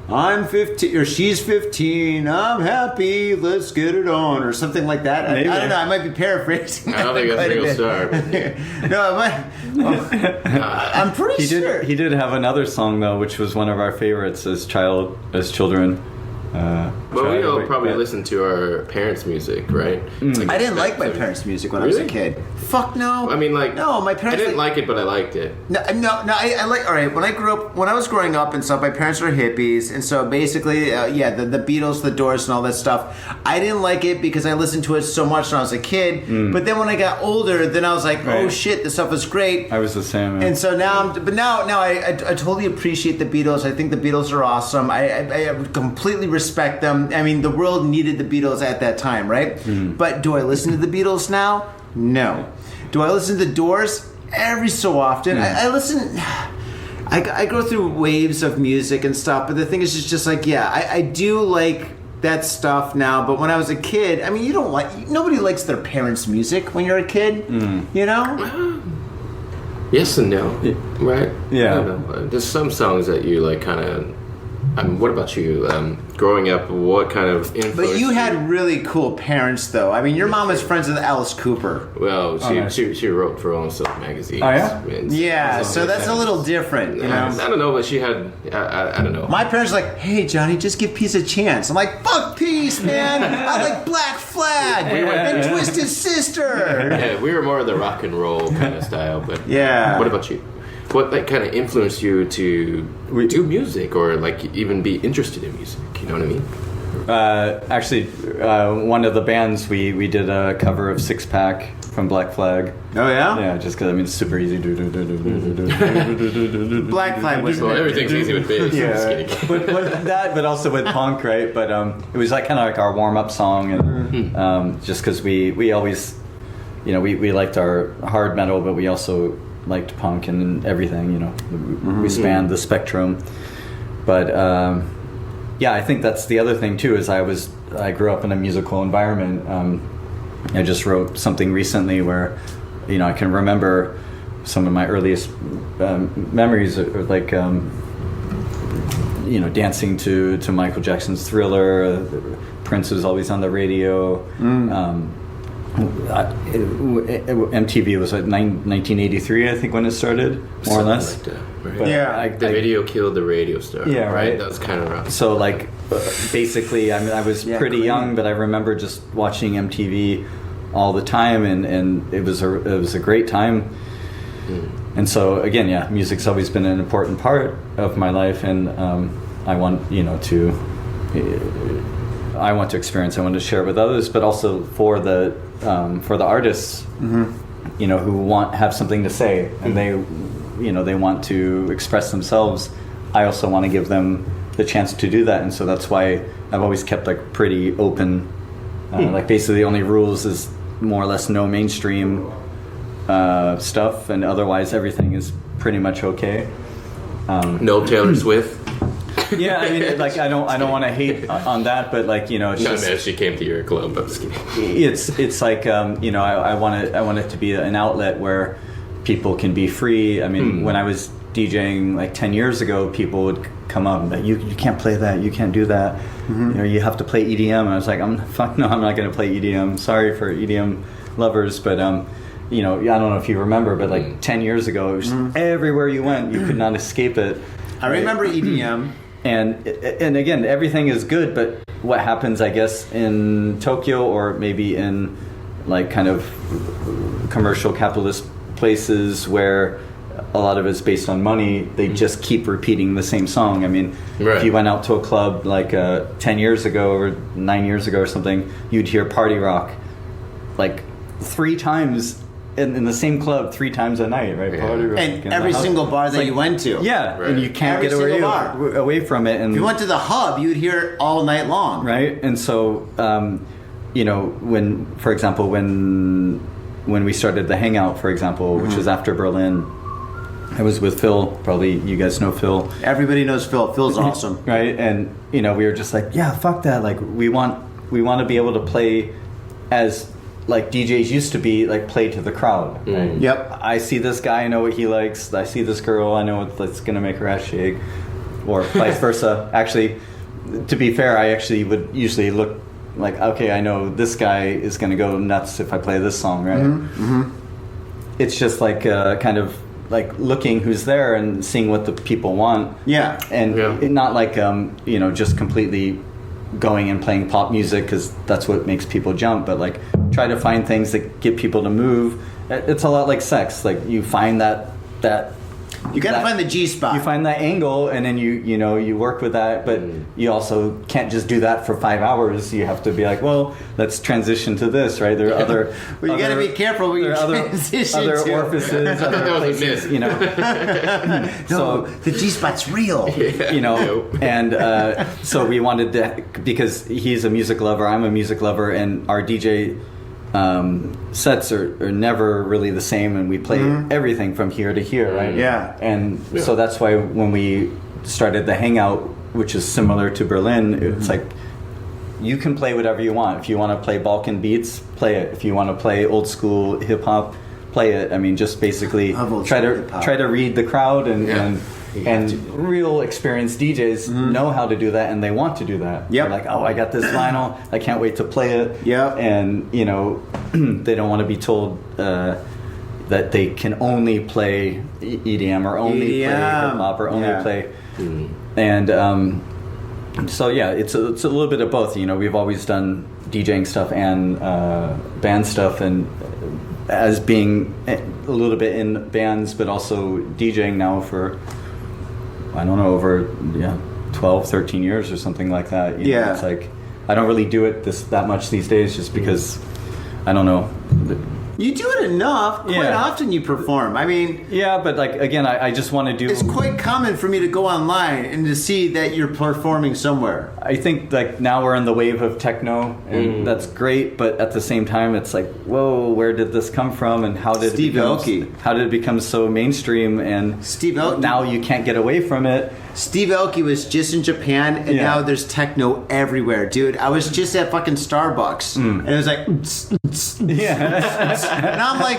I'm 15, or she's 15, I'm happy, let's get it on, or something like that. I don't know, I might be paraphrasing. I don't think that's Ringo Starr. No, I'm pretty sure. He did have another song though, which was one of our favorites as children. Well, we all probably listened to our parents' music, right? Like, I didn't like my parents' music when I was a kid. Fuck no. I mean, like, no, my parents. I didn't like it, but I liked it. No. I like. All right, when I was growing up and stuff, my parents were hippies, and so basically, the Beatles, the Doors, and all that stuff. I didn't like it because I listened to it so much when I was a kid. But then when I got older, then I was like, oh shit, this stuff is great. I was the same. And so now, now I totally appreciate the Beatles. I think the Beatles are awesome. I completely respect them. I mean, the world needed the Beatles at that time, right? But do I listen to the Beatles now? No. Do I listen to the Doors? Every so often. I listen. I go through waves of music and stuff, but the thing is, it's just like, I do like that stuff now. But when I was a kid, I mean, nobody likes their parents' music when you're a kid, you know? Yes and no, right? Yeah. I don't know. There's some songs that you like kind of. What about you? Growing up, what kind of influence? But you had really cool parents, though. I mean, your mom was friends with Alice Cooper. Well, she wrote for Rolling Stone magazine. Oh, yeah? Yeah, so that's a little different, you know? I don't know, but she had... I don't know. My parents were like, hey, Johnny, just give Peace a chance. I'm like, fuck Peace, man! I like Black Flag and Twisted Sister! Yeah, we were more of the rock and roll kind of style, but... Yeah. What about you? What kind of influenced you to do music or like even be interested in music? You know what I mean? Actually, one of the bands we did a cover of Six Pack from Black Flag. Oh yeah? Yeah, just because I mean it's super easy. Black Flag was. Well, everything's easy with bass. Yeah, but also with punk, right? But it was like kind of like our warm up song, and just because we always, you know, we liked our hard metal, but we also liked punk and everything, you know. We spanned the spectrum. But I think that's the other thing too, is I grew up in a musical environment. I just wrote something recently where, you know, I can remember some of my earliest memories are like dancing to Michael Jackson's Thriller. Prince was always on the radio. MTV was 1983, I think, when it started, more or less. Like that, right? But Yeah. The video killed the radio star. Yeah, right. That was kind of rough. So like, basically, I mean, I was pretty clean. young, but I remember just watching MTV all the time, and it was a great time. And so again, music's always been an important part of my life, and I want to experience. I want to share it with others, but also for the artists, who have something to say, and they want to express themselves. I also want to give them the chance to do that, and so that's why I've always kept like pretty open. Like basically, the only rules is more or less no mainstream stuff, and otherwise everything is pretty much okay. No Taylor Swift. Yeah, I mean, like I don't want to hate on that, but like it's Not just, that she came to your club. I'm just kidding. it's like I want it to be an outlet where people can be free. I mean, when I was DJing like 10 years ago, people would come up and be like, you can't play that, you can't do that. You have to play EDM. And I was like, I'm not going to play EDM. Sorry for EDM lovers, but I don't know if you remember, but like 10 years ago, it was everywhere you went, you could not escape it. I remember EDM. And again, everything is good, but what happens, I guess, in Tokyo or maybe in like kind of commercial capitalist places where a lot of it's based on money, they just keep repeating the same song. I mean, if you went out to a club like 10 years ago or 9 years ago or something, you'd hear Party Rock like 3 times in the same club 3 times a night, right? Party Rock. And every single bar that you went to. Yeah, and you can't Every get single bar. away from it. And If you went to the Hub, you'd hear it all night long. right? And so, when, for example, when we started the Hangout, for example, which was after Berlin, I was with Phil. Probably you guys know Phil, Everybody knows Phil. Phil's awesome. right? And we were just like, yeah, fuck that. Like we want to be able to play as like DJs used to be, like play to the crowd. Right? Yep. I see this guy, I know what he likes. I see this girl, I know what's gonna make her ass shake, or vice versa. Actually, to be fair, I actually would usually look like, okay, I know this guy is gonna go nuts if I play this song, right? It's just like kind of like looking who's there and seeing what the people want. Yeah. And not like just completely going and playing pop music because that's what makes people jump, but like try to find things that get people to move. It's a lot like sex. Like you find that You got to find the G spot. you find that angle, and then you work with that, but you also can't just do that for 5 hours. You have to be like, well, let's transition to this, right? There are other. Well, you got to be careful when you transition other to orifices, other That was a places, myth. No, the G spot's real. And so we wanted to, because he's a music lover, I'm a music lover, and our DJ sets are never really the same, and we play everything from here to here, right? Yeah. And so that's why when we started the Hangout, which is similar to Berlin, it's like you can play whatever you want. If you want to play Balkan beats, play it. If you want to play old school hip hop, play it. I mean, just basically try to read the crowd and real experienced DJs know how to do that, and they want to do that. Yep. They're like, oh, I got this vinyl, I can't wait to play it. Yep. And they don't want to be told that they can only play EDM or only play hip hop or only play. And so yeah, it's a little bit of both. We've always done DJing stuff and band stuff, and as being a little bit in bands, but also DJing now for, I don't know, over 12, 13 years or something like that. It's like I don't really do it that much these days, just because I don't know. You do it enough. Quite often you perform. I mean, yeah, but like again, I just want to do. It's quite common for me to go online and to see that you're performing somewhere. I think like now we're in the wave of techno, and that's great. But at the same time, it's like, whoa, where did this come from, and how did it become so mainstream? And Steve Aoki. Now you can't get away from it. Steve Aoki was just in Japan, and now there's techno everywhere, dude. I was just at fucking Starbucks, and it was like, and I'm like,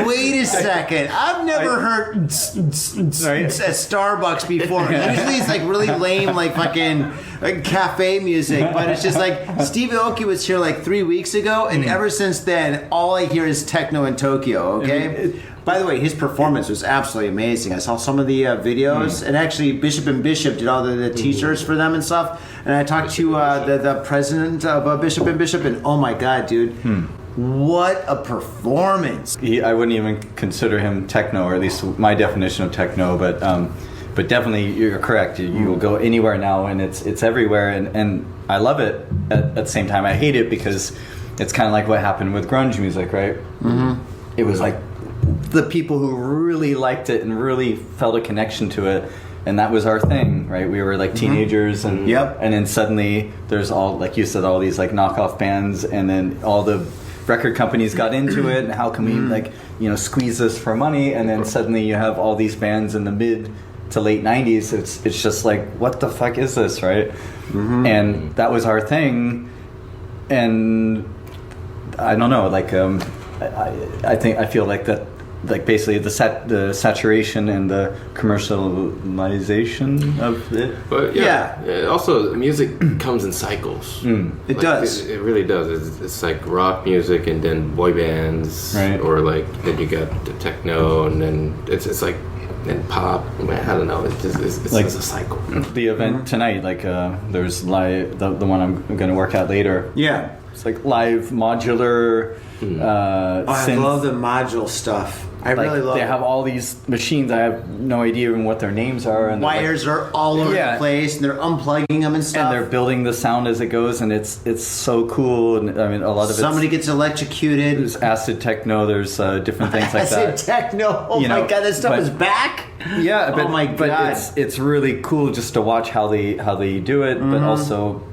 wait a second, I've never heard at Starbucks before. Usually it's like really lame, like fucking like cafe music, but it's just like Steve Aoki was here like 3 weeks ago, and ever since then, all I hear is techno in Tokyo. Okay. By the way, his performance was absolutely amazing. I saw some of the videos, and actually Bishop and Bishop did all the T-shirts for them and stuff. And I talked to the president of Bishop and Bishop, and oh my god, dude, what a performance! I wouldn't even consider him techno, or at least my definition of techno, but definitely you're correct. You will go anywhere now, and it's everywhere, and I love it. At the same time, I hate it because it's kind of like what happened with grunge music, right? It was like the people who really liked it and really felt a connection to it, and that was our thing, right? We were like teenagers, and and then suddenly there's all, like you said, all these like knockoff bands, and then all the record companies got into it, and how can we like, you know, squeeze this for money, and then suddenly you have all these bands in the mid to late 90s. It's just like, what the fuck is this, right? And that was our thing, and I don't know, like I feel like that, like basically the saturation and the commercialization of it. But also music comes in cycles. It does. It really does. It's like rock music, and then boy bands, or like then you got the techno, and then it's like and pop. I don't know. It's like, a cycle. The event tonight, like there's live the one I'm going to work out later. Yeah, it's like live modular. I love the module stuff. I really love they it. have all these machines. I have no idea even what their names are. And wires are all over the place, and they're unplugging them and stuff. And they're building the sound as it goes, and it's so cool. And I mean, a lot of somebody gets electrocuted. There's acid techno. There's different things like that. Acid techno. Oh my god, that stuff is back. Yeah, but, oh my god, but it's really cool just to watch how they do it, but also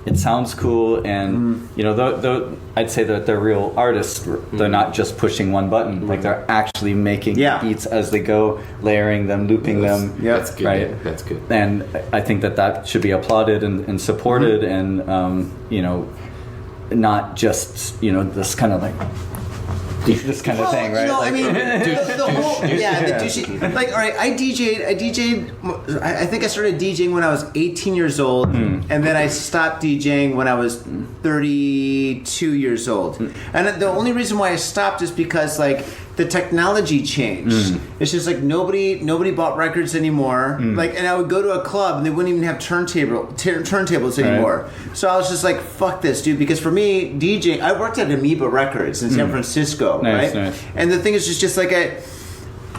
it sounds cool, and you know, I'd say that they're real artists. They're not just pushing one button; like they're actually making beats as they go, layering them, looping them. Yeah, that's good. Right, that's good. And I think that should be applauded and supported, and you know, not just, you know, this kind of like. This kind of thing, right? You know, like, I mean, the whole, the douchey. Like, all right, I DJ'd. I think I started DJing when I was 18 years old, and then I stopped DJing when I was 32 years old. And the only reason why I stopped is because, like, the technology changed. It's just like nobody bought records anymore. Like, and I would go to a club and they wouldn't even have turntables anymore. Right. So I was just like, fuck this, dude. Because for me, DJing, I worked at Amoeba Records in San Francisco, right? Nice. And the thing is just like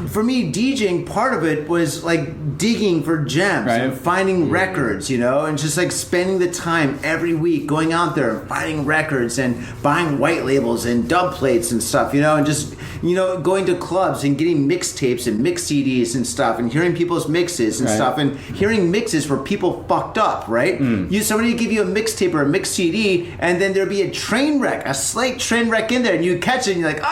for me, DJing, part of it was like digging for gems and finding records, you know, and just like spending the time every week going out there and finding records and buying white labels and dub plates and stuff, you know, and just, you know, going to clubs and getting mixtapes and mix CDs and stuff and hearing people's mixes and stuff, and hearing mixes where people fucked up, right? Somebody would give you a mixtape or a mix CD, and then there'd be a train wreck, a slight train wreck in there, and you catch it and you're like,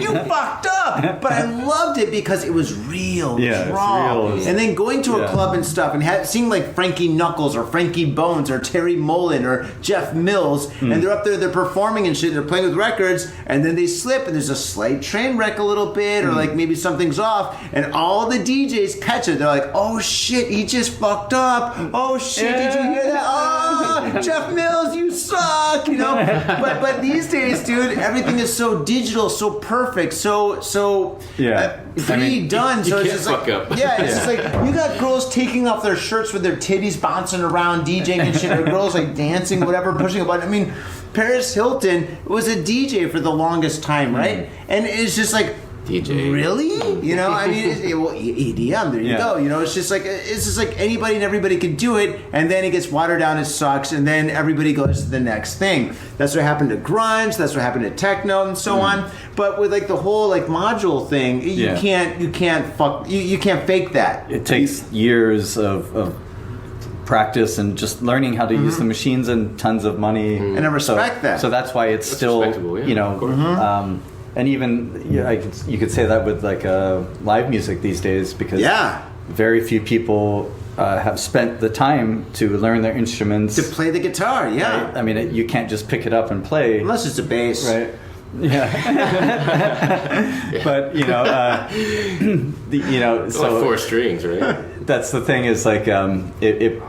you fucked up. But I loved it because it was real, raw. And then going to a club and stuff and seeing like Frankie Knuckles or Frankie Bones or Terry Mullen or Jeff Mills, and they're up there, they're performing and shit, they're playing with records, and then they slip and there's a slight train wreck a little bit, or like maybe something's off, and all the DJs catch it. They're like, oh shit, he just fucked up. Oh shit, did you hear that? Oh, Jeff Mills, you suck, you know? But these days, dude, everything is so digital, so perfect, so pre-done. So it's just like, it's just like, you got girls taking off their shirts with their titties bouncing around, DJing and shit, or girls like dancing, whatever, pushing a button. I mean, Paris Hilton was a DJ for the longest time, right? And it's just like, DJ, really? You know, I mean, EDM. There you go. You know, it's just like anybody and everybody can do it, and then it gets watered down. It sucks, and then everybody goes to the next thing. That's what happened to grunge. That's what happened to techno, and so on. But with like the whole like module thing, you can't fake that. It takes years of practice and just learning how to use the machines and tons of money. And I respect that. So that's why it's still, you know. And even you could say that with like live music these days, because very few people have spent the time to learn their instruments. To play the guitar, yeah. Right? I mean, you can't just pick it up and play. Unless it's a bass. Right. Yeah. But, It's like 4 strings, right? That's the thing is like, it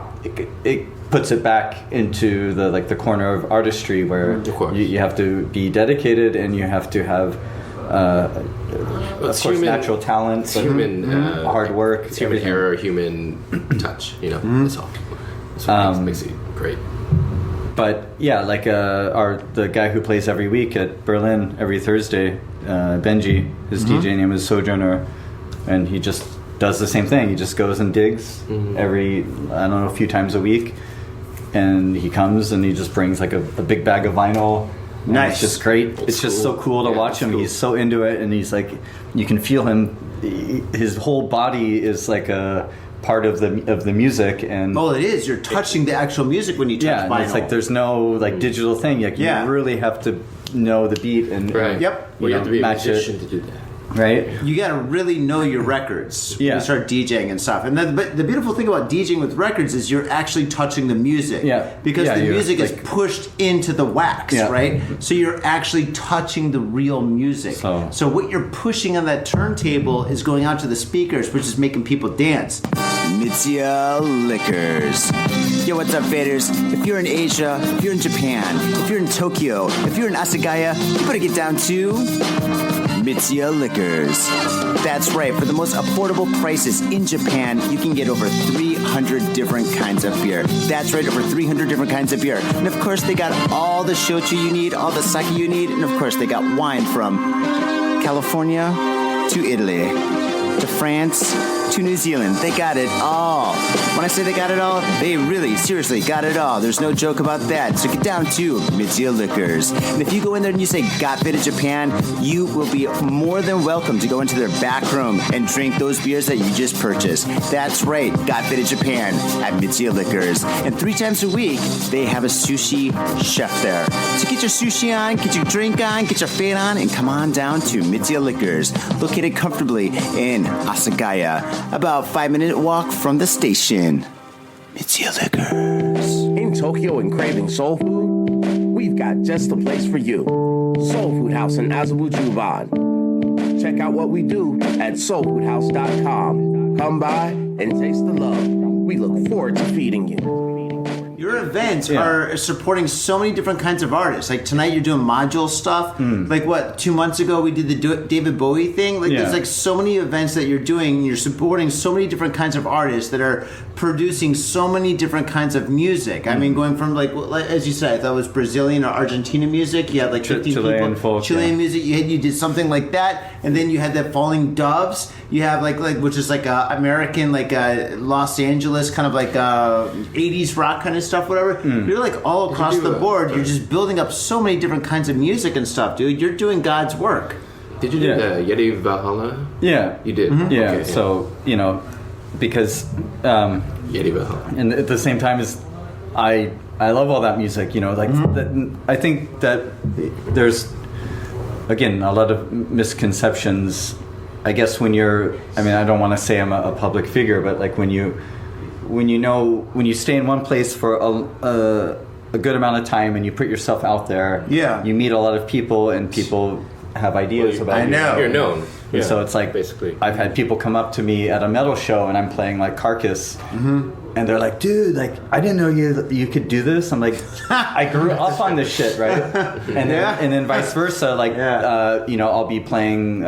puts it back into the corner of artistry where you have to be dedicated and you have to have of course natural talent, it's human hard work, it's human error, human touch, that's all. That's what makes it great. But yeah, like the guy who plays every week at Berlin every Thursday, Benji, his DJ name is Sojourner, and he just does the same thing. He just goes and digs a few times a week, and he comes and he just brings like a big bag of vinyl. Nice. It's just great. It's just so cool to watch him. Cool. He's so into it, and he's like, you can feel him. His whole body is like a part of the music, and it is. You're touching the actual music when you touch vinyl. It's like there's no like digital thing. Like you really have to know the beat and you have to be a musician to do that. Right? You got to really know your records when you start DJing and stuff. And but the beautiful thing about DJing with records is you're actually touching the music. Yeah. Because the music is pushed into the wax, right? So you're actually touching the real music. So what you're pushing on that turntable is going out to the speakers, which is making people dance. Mitsuya Liquors. Yo, what's up, faders? If you're in Asia, if you're in Japan, if you're in Tokyo, if you're in Asagaya, you better get down to Mitsuya Liquors. That's right, for the most affordable prices in Japan, you can get over 300 different kinds of beer. That's right, over 300 different kinds of beer. And of course, they got all the shochu you need, all the sake you need, and of course, they got wine from California to Italy to France to New Zealand. They got it all. When I say they got it all, they really, seriously got it all. There's no joke about that. So get down to Mitsuya Liquors. And if you go in there and you say, got fit in Japan, you will be more than welcome to go into their back room and drink those beers that you just purchased. That's right, got fit in Japan at Mitsuya Liquors. And 3 times a week, they have a sushi chef there. So get your sushi on, get your drink on, get your fade on, and come on down to Mitsuya Liquors, located comfortably in Asagaya, about 5-minute walk from the station. Mitsuya Liquors. In Tokyo and craving soul food, we've got just the place for you. Soul Food House in Azabu-Juban. Check out what we do at soulfoodhouse.com. Come by and taste the love. We look forward to feeding you. Your events are supporting so many different kinds of artists. Like tonight you're doing module stuff. Like 2 months ago we did the David Bowie thing. Like there's like so many events that you're doing. You're supporting so many different kinds of artists that are producing so many different kinds of music. I mean, going from like as you said, I thought it was Brazilian or Argentina music. You had like 15 Chilean people. folk, Chilean music. You did something like that, and then you had that Falling Doves. You have like which is like a American Los Angeles kind of like 80s rock kind of stuff, whatever. You're like all across the board. You're just building up so many different kinds of music and stuff, dude. You're doing God's work. Did you do the Yeti Valhalla? Yeah. You did? Yeah. Okay, so, because... Yeti Valhalla. And at the same time as I love all that music, I think that there's, again, a lot of misconceptions. I guess when you're, I don't want to say I'm a public figure, but like when you stay in one place for a good amount of time and you put yourself out there, you meet a lot of people and people have ideas about you. I know. You're known. Yeah. So it's like, basically, I've had people come up to me at a metal show and I'm playing like Carcass, and they're like, "Dude, like I didn't know you could do this." I'm like, I grew up on this shit, right? And then vice versa, like I'll be playing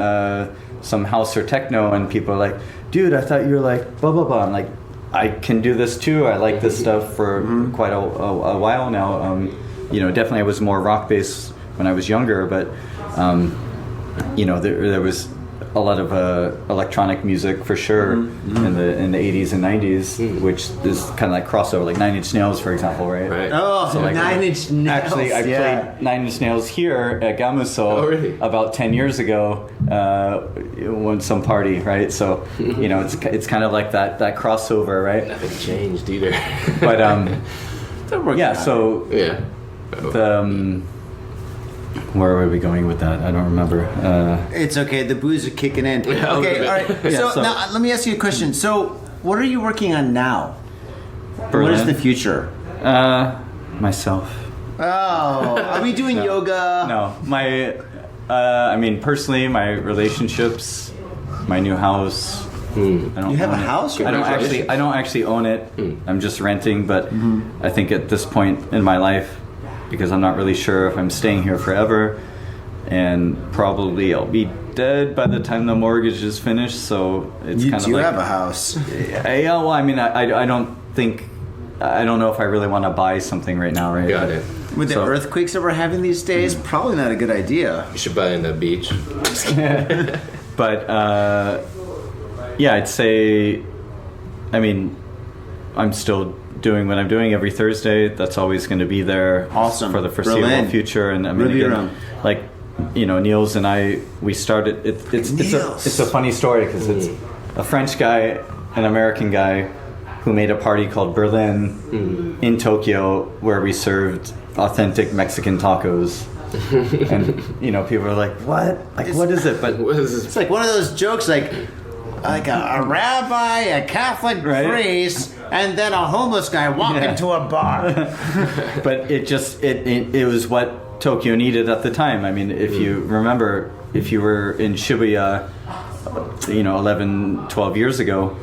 some house or techno, and people are like, "Dude, I thought you were like blah blah blah." I'm like, I can do this too. I like this stuff for quite a while now. Definitely I was more rock based when I was younger, but there was a lot of electronic music for sure in the 80s and 90s, which is kind of like crossover, like 9 Inch Nails, for example, right? Oh, so 9 Inch Nails. Actually, I played 9 Inch Nails here at Gamuso about 10 years ago on some party, right? So, it's kind of like that crossover, right? Nothing changed either. But, Where were we going with that? I don't remember. It's okay. The booze are kicking in. Okay, all right. Yeah, So now let me ask you a question. So what are you working on now? Berlin. What is the future? Myself. Oh, are we doing yoga? No, I mean, personally, my relationships, my new house. I don't You have a own it. house? I don't actually own it. I'm just renting, but I think at this point in my life, because I'm not really sure if I'm staying here forever, and probably I'll be dead by the time the mortgage is finished. So it's You kind of do like, have a house. yeah. Well, I mean, I don't know if I really want to buy something right now. Right? Got it. With the earthquakes that we're having these days, probably not a good idea. You should buy in the beach. But yeah, I'd say, I mean, I'm still doing what I'm doing every Thursday. That's always going to be there. Awesome. For the foreseeable Berlin. future. And I mean, Ruby again, Room. like, you know, Niels and I, we started. It's a funny story because it's a French guy, an American guy, who made a party called Berlin in Tokyo, where we served authentic Mexican tacos. And you know, people are like, "What? Like, what is it?" But What is this? It's like one of those jokes, like a rabbi, a Catholic Right. priest, and then a homeless guy walk into a bar. but it was what Tokyo needed at the time. I mean, if you remember, if you were in Shibuya, you know, 11, 12 years ago,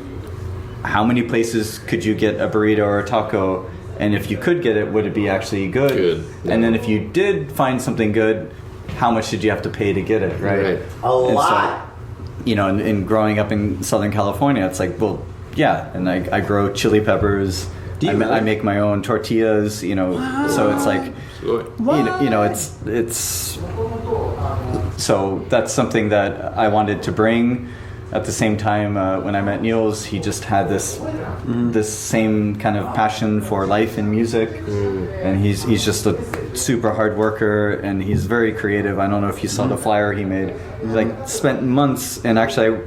how many places could you get a burrito or a taco? And if you could get it, would it be actually good? And then if you did find something good, how much did you have to pay to get it, right? A lot. So, you know, and growing up in Southern California, it's like, well, yeah, and I grow chili peppers. Do you really? I make my own tortillas, you know, so it's like, you know, it's so that's something that I wanted to bring. At the same time, when I met Niels, he just had this same kind of passion for life and music, and he's just a super hard worker, and he's very creative. I don't know if you saw the flyer he made. He like spent months, and actually,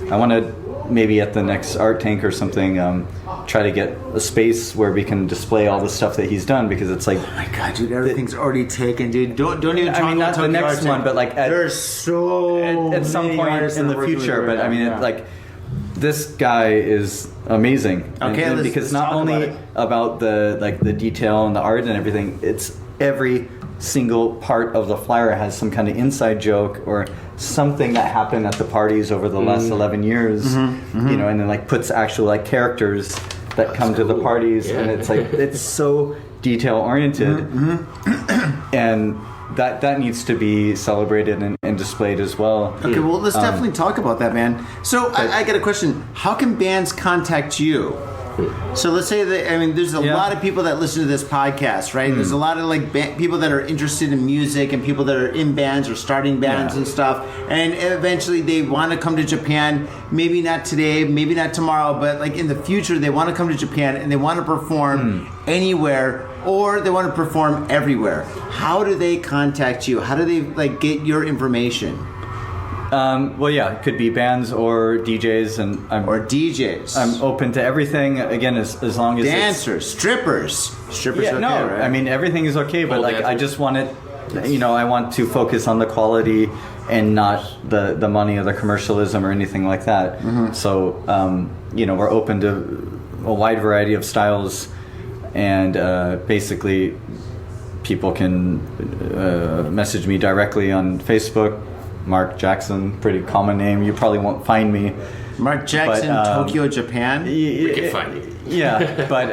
I want to maybe at the next art tank or something try to get a space where we can display all the stuff that he's done, because it's like, Oh my god, dude, everything's already taken, dude. Don't even talk I mean, about not the Tokyo next Art one, Tank. but like there's so at some many point artists in that the are working with future. it But right I mean, now. like, this guy is amazing. Okay, and let's because talk not only about it. about the detail and the art and everything, it's every single part of the flyer has some kind of inside joke or something that happened at the parties over the last 11 years. You know, and then like puts actual like characters that come to the parties, and it's like it's so detail oriented, and that needs to be celebrated and displayed as well. Okay, well, let's definitely talk about that, man. So I got a question. How can bands contact you? So let's say that, I mean, there's a lot of people that listen to this podcast, right? There's a lot of like people that are interested in music and people that are in bands or starting bands and stuff. And eventually they want to come to Japan, maybe not today, maybe not tomorrow, but like in the future, they want to come to Japan and they want to perform anywhere, or they want to perform everywhere. How do they contact you? How do they like get your information? Well, yeah, it could be bands or DJs, and DJs. I'm open to everything. Again, as long as dancers, strippers. Strippers, yeah, okay, no, right? I mean everything is okay, but Pole like I dancers. just want it. You know, I want to focus on the quality and not the money or the commercialism or anything like that. So you know, we're open to a wide variety of styles, and basically, people can message me directly on Facebook. Mark Jackson, pretty common name. You probably won't find me. Mark Jackson, But, Tokyo, Japan. We can find you. Yeah, but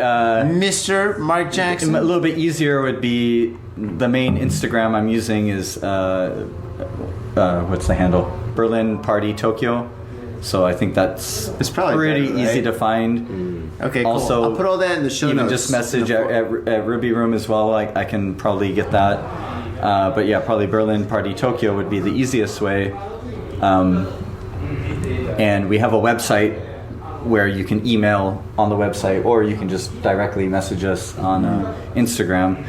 Mr. Mark Jackson. a little bit easier would be the main Instagram I'm using is what's the handle? Berlin Party Tokyo. So I think it's probably pretty better, easy right? to find. Okay, cool. Also, I'll put all that in the show even notes. just message at Ruby Room as well. I can probably get that. But yeah, probably Berlin Party Tokyo would be the easiest way. And we have a website where you can email on the website, or you can just directly message us on Instagram.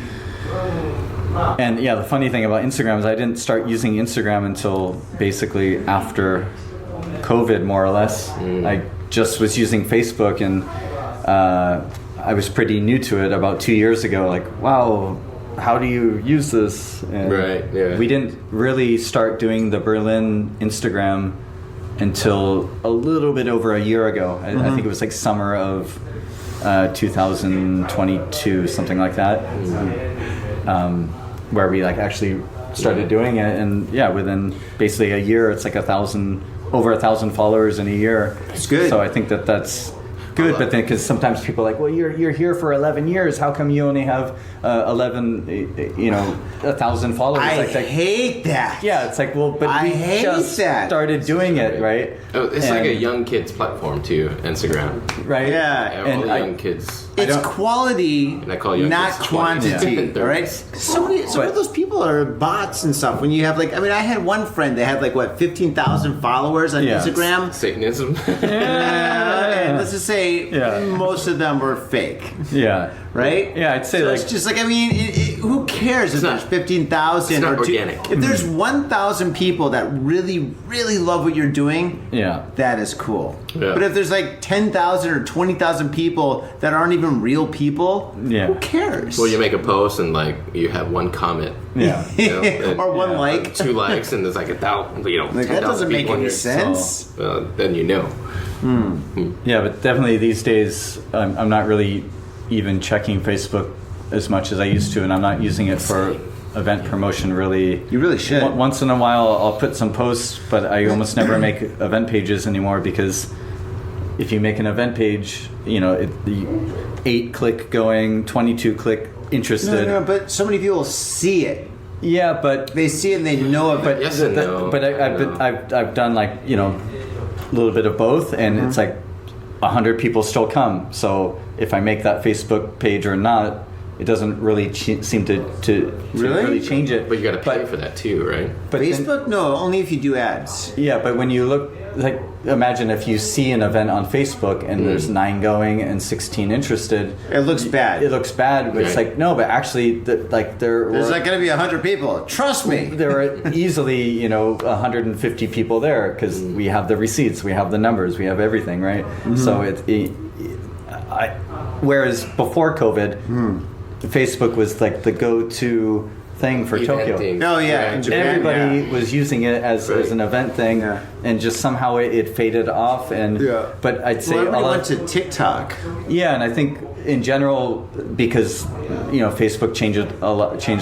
And yeah, the funny thing about Instagram is I didn't start using Instagram until basically after COVID, more or less. I just was using Facebook, and I was pretty new to it about 2 years ago. Like, wow, how do you use this? And Right, yeah. we didn't really start doing the Berlin Instagram until a little bit over a year ago. I think it was like summer of 2022, something like that, where we like actually started doing it. And yeah, within basically a year, it's like over 1,000 followers in a year. It's good. So I think that's good, but then because sometimes people are like, well, you're here for 11 years. How come you only have 1,000 followers? I like, hate that. Yeah, it's like, well, but I we hate just that. started doing it, right? Oh, it's like And- a young kids platform too, Instagram. right? Yeah. All the young kids. It's quality, And I call young not kids 20s. quantity. Yeah. All right. Some of those people are bots and stuff. When you have like, I mean, I had one friend that had like 15,000 followers on Yeah. Instagram. Satanism. And let's just say Yeah. most of them were fake. Yeah. Right? Yeah, I'd say So like it's just like, I mean, who cares if not- there's 15,000 it's not or organic. If there's 1,000 people that really, really love what you're doing, yeah. that is cool. Yeah. But if there's like 10,000 or 20,000 people that aren't even real people, Yeah. who cares? Well, you make a post and like you have one comment. Yeah. You know, and- or one like. 2 likes and there's like 1,000. Like, that 10,000 doesn't make people on any your- sense. Then you know. Yeah, but definitely these days, I'm not really even checking Facebook as much as I used to, and I'm not using it for event promotion really. You really should. Once in a while, I'll put some posts, but I almost never make event pages anymore because if you make an event page, the 8-click going, 22-click interested. No, but so many people see it. Yeah, but They see it and they know it. but Yes and no. but I've done like a little bit of both, and it's like 100 people still come. So if I make that Facebook page or not, it doesn't really seem to really change it. But you got to pay for that too, right? But then- Facebook? No, only if you do ads. yeah, but when you look, like, imagine if you see an event on Facebook and there's 9 going and 16 interested. It looks bad. It looks bad, but it's Right. like, no, but actually, There's not going to be 100 people. Trust me. there are easily 150 people there because we have the receipts, we have the numbers, we have everything, right? So whereas before COVID, Facebook was like the go-to thing for Tokyo. Eventing. Oh, yeah, in Japan. Everybody Yeah. was using it as an event thing, Yeah. and just somehow it faded off. And but I'd say Well, everybody all went to TikTok. yeah, and I think in general because Facebook changed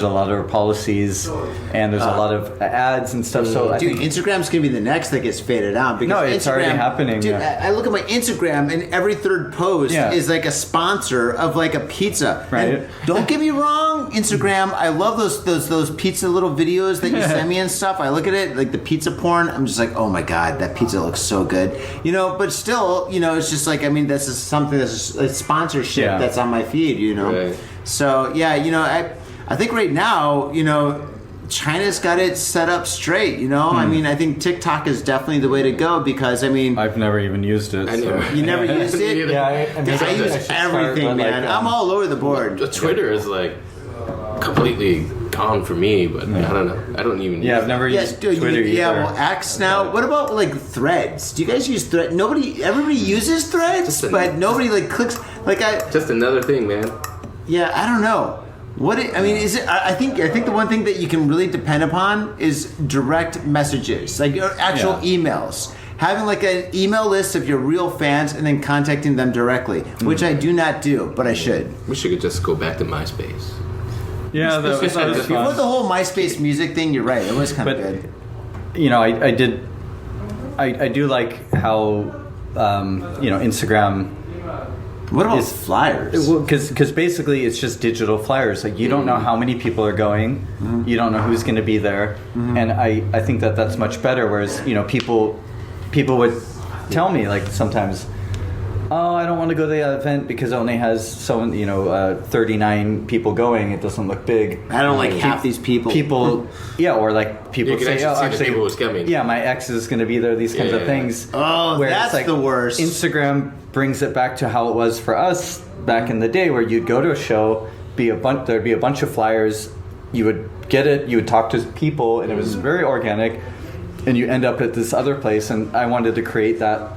a lot of policies, and there's a lot of ads and stuff. So I Dude, think, Instagram's gonna be the next that gets faded out because No, it's already Instagram- happening, Dude, yeah. I look at my Instagram and every third post Yeah. is like a sponsor of like a pizza. Right. And don't get me wrong, Instagram. I love those pizza little videos that you send me and stuff. I look at it like the pizza porn. I'm just like, oh my god, that pizza looks so good. But still, it's just like, I mean, this is something that's a sponsorship Yeah. that's on my feed. Right. So yeah, I think right now, China's got it set up straight, I mean, I think TikTok is definitely the way to go because, I mean, I've never even used it. I so. never- you never used it? Yeah, I mean, I use should start, everything, but, like, man. I'm all over the board. The Twitter is like completely gone for me, but I don't know. I don't even. Yeah, use I've never Yes, used dude, Twitter yeah, either. well, X now. What about like Threads? Do you guys use Threads? Everybody uses Threads, Just a- but nobody like clicks. Like Just another thing, man. Yeah, I don't know. I mean, is it? I think the one thing that you can really depend upon is direct messages, like actual emails. Having like an email list of your real fans and then contacting them directly, which I do not do, but I should. We should just go back to MySpace. Yeah, that was Before fun. the whole MySpace music thing, you're right. It was kind of But- good. I do like how Instagram. What about is- flyers? Because basically it's just digital flyers. Like you don't know how many people are going, you don't know who's going to be there, and I think that's much better. Whereas people would tell me like sometimes, oh, I don't want to go to the event because it only has 39 people going. It doesn't look big. I don't like half these people. People, yeah, or like people You can say, actually oh, see the people who's coming. yeah, my ex is going to be there. These kinds of Yeah. things. Oh, Where that's it's the worst. Instagram brings it back to how it was for us back in the day, where you'd go to a show, there'd be a bunch of flyers, you would get it, you would talk to people, and it was very organic, and you end up at this other place. And I wanted to create that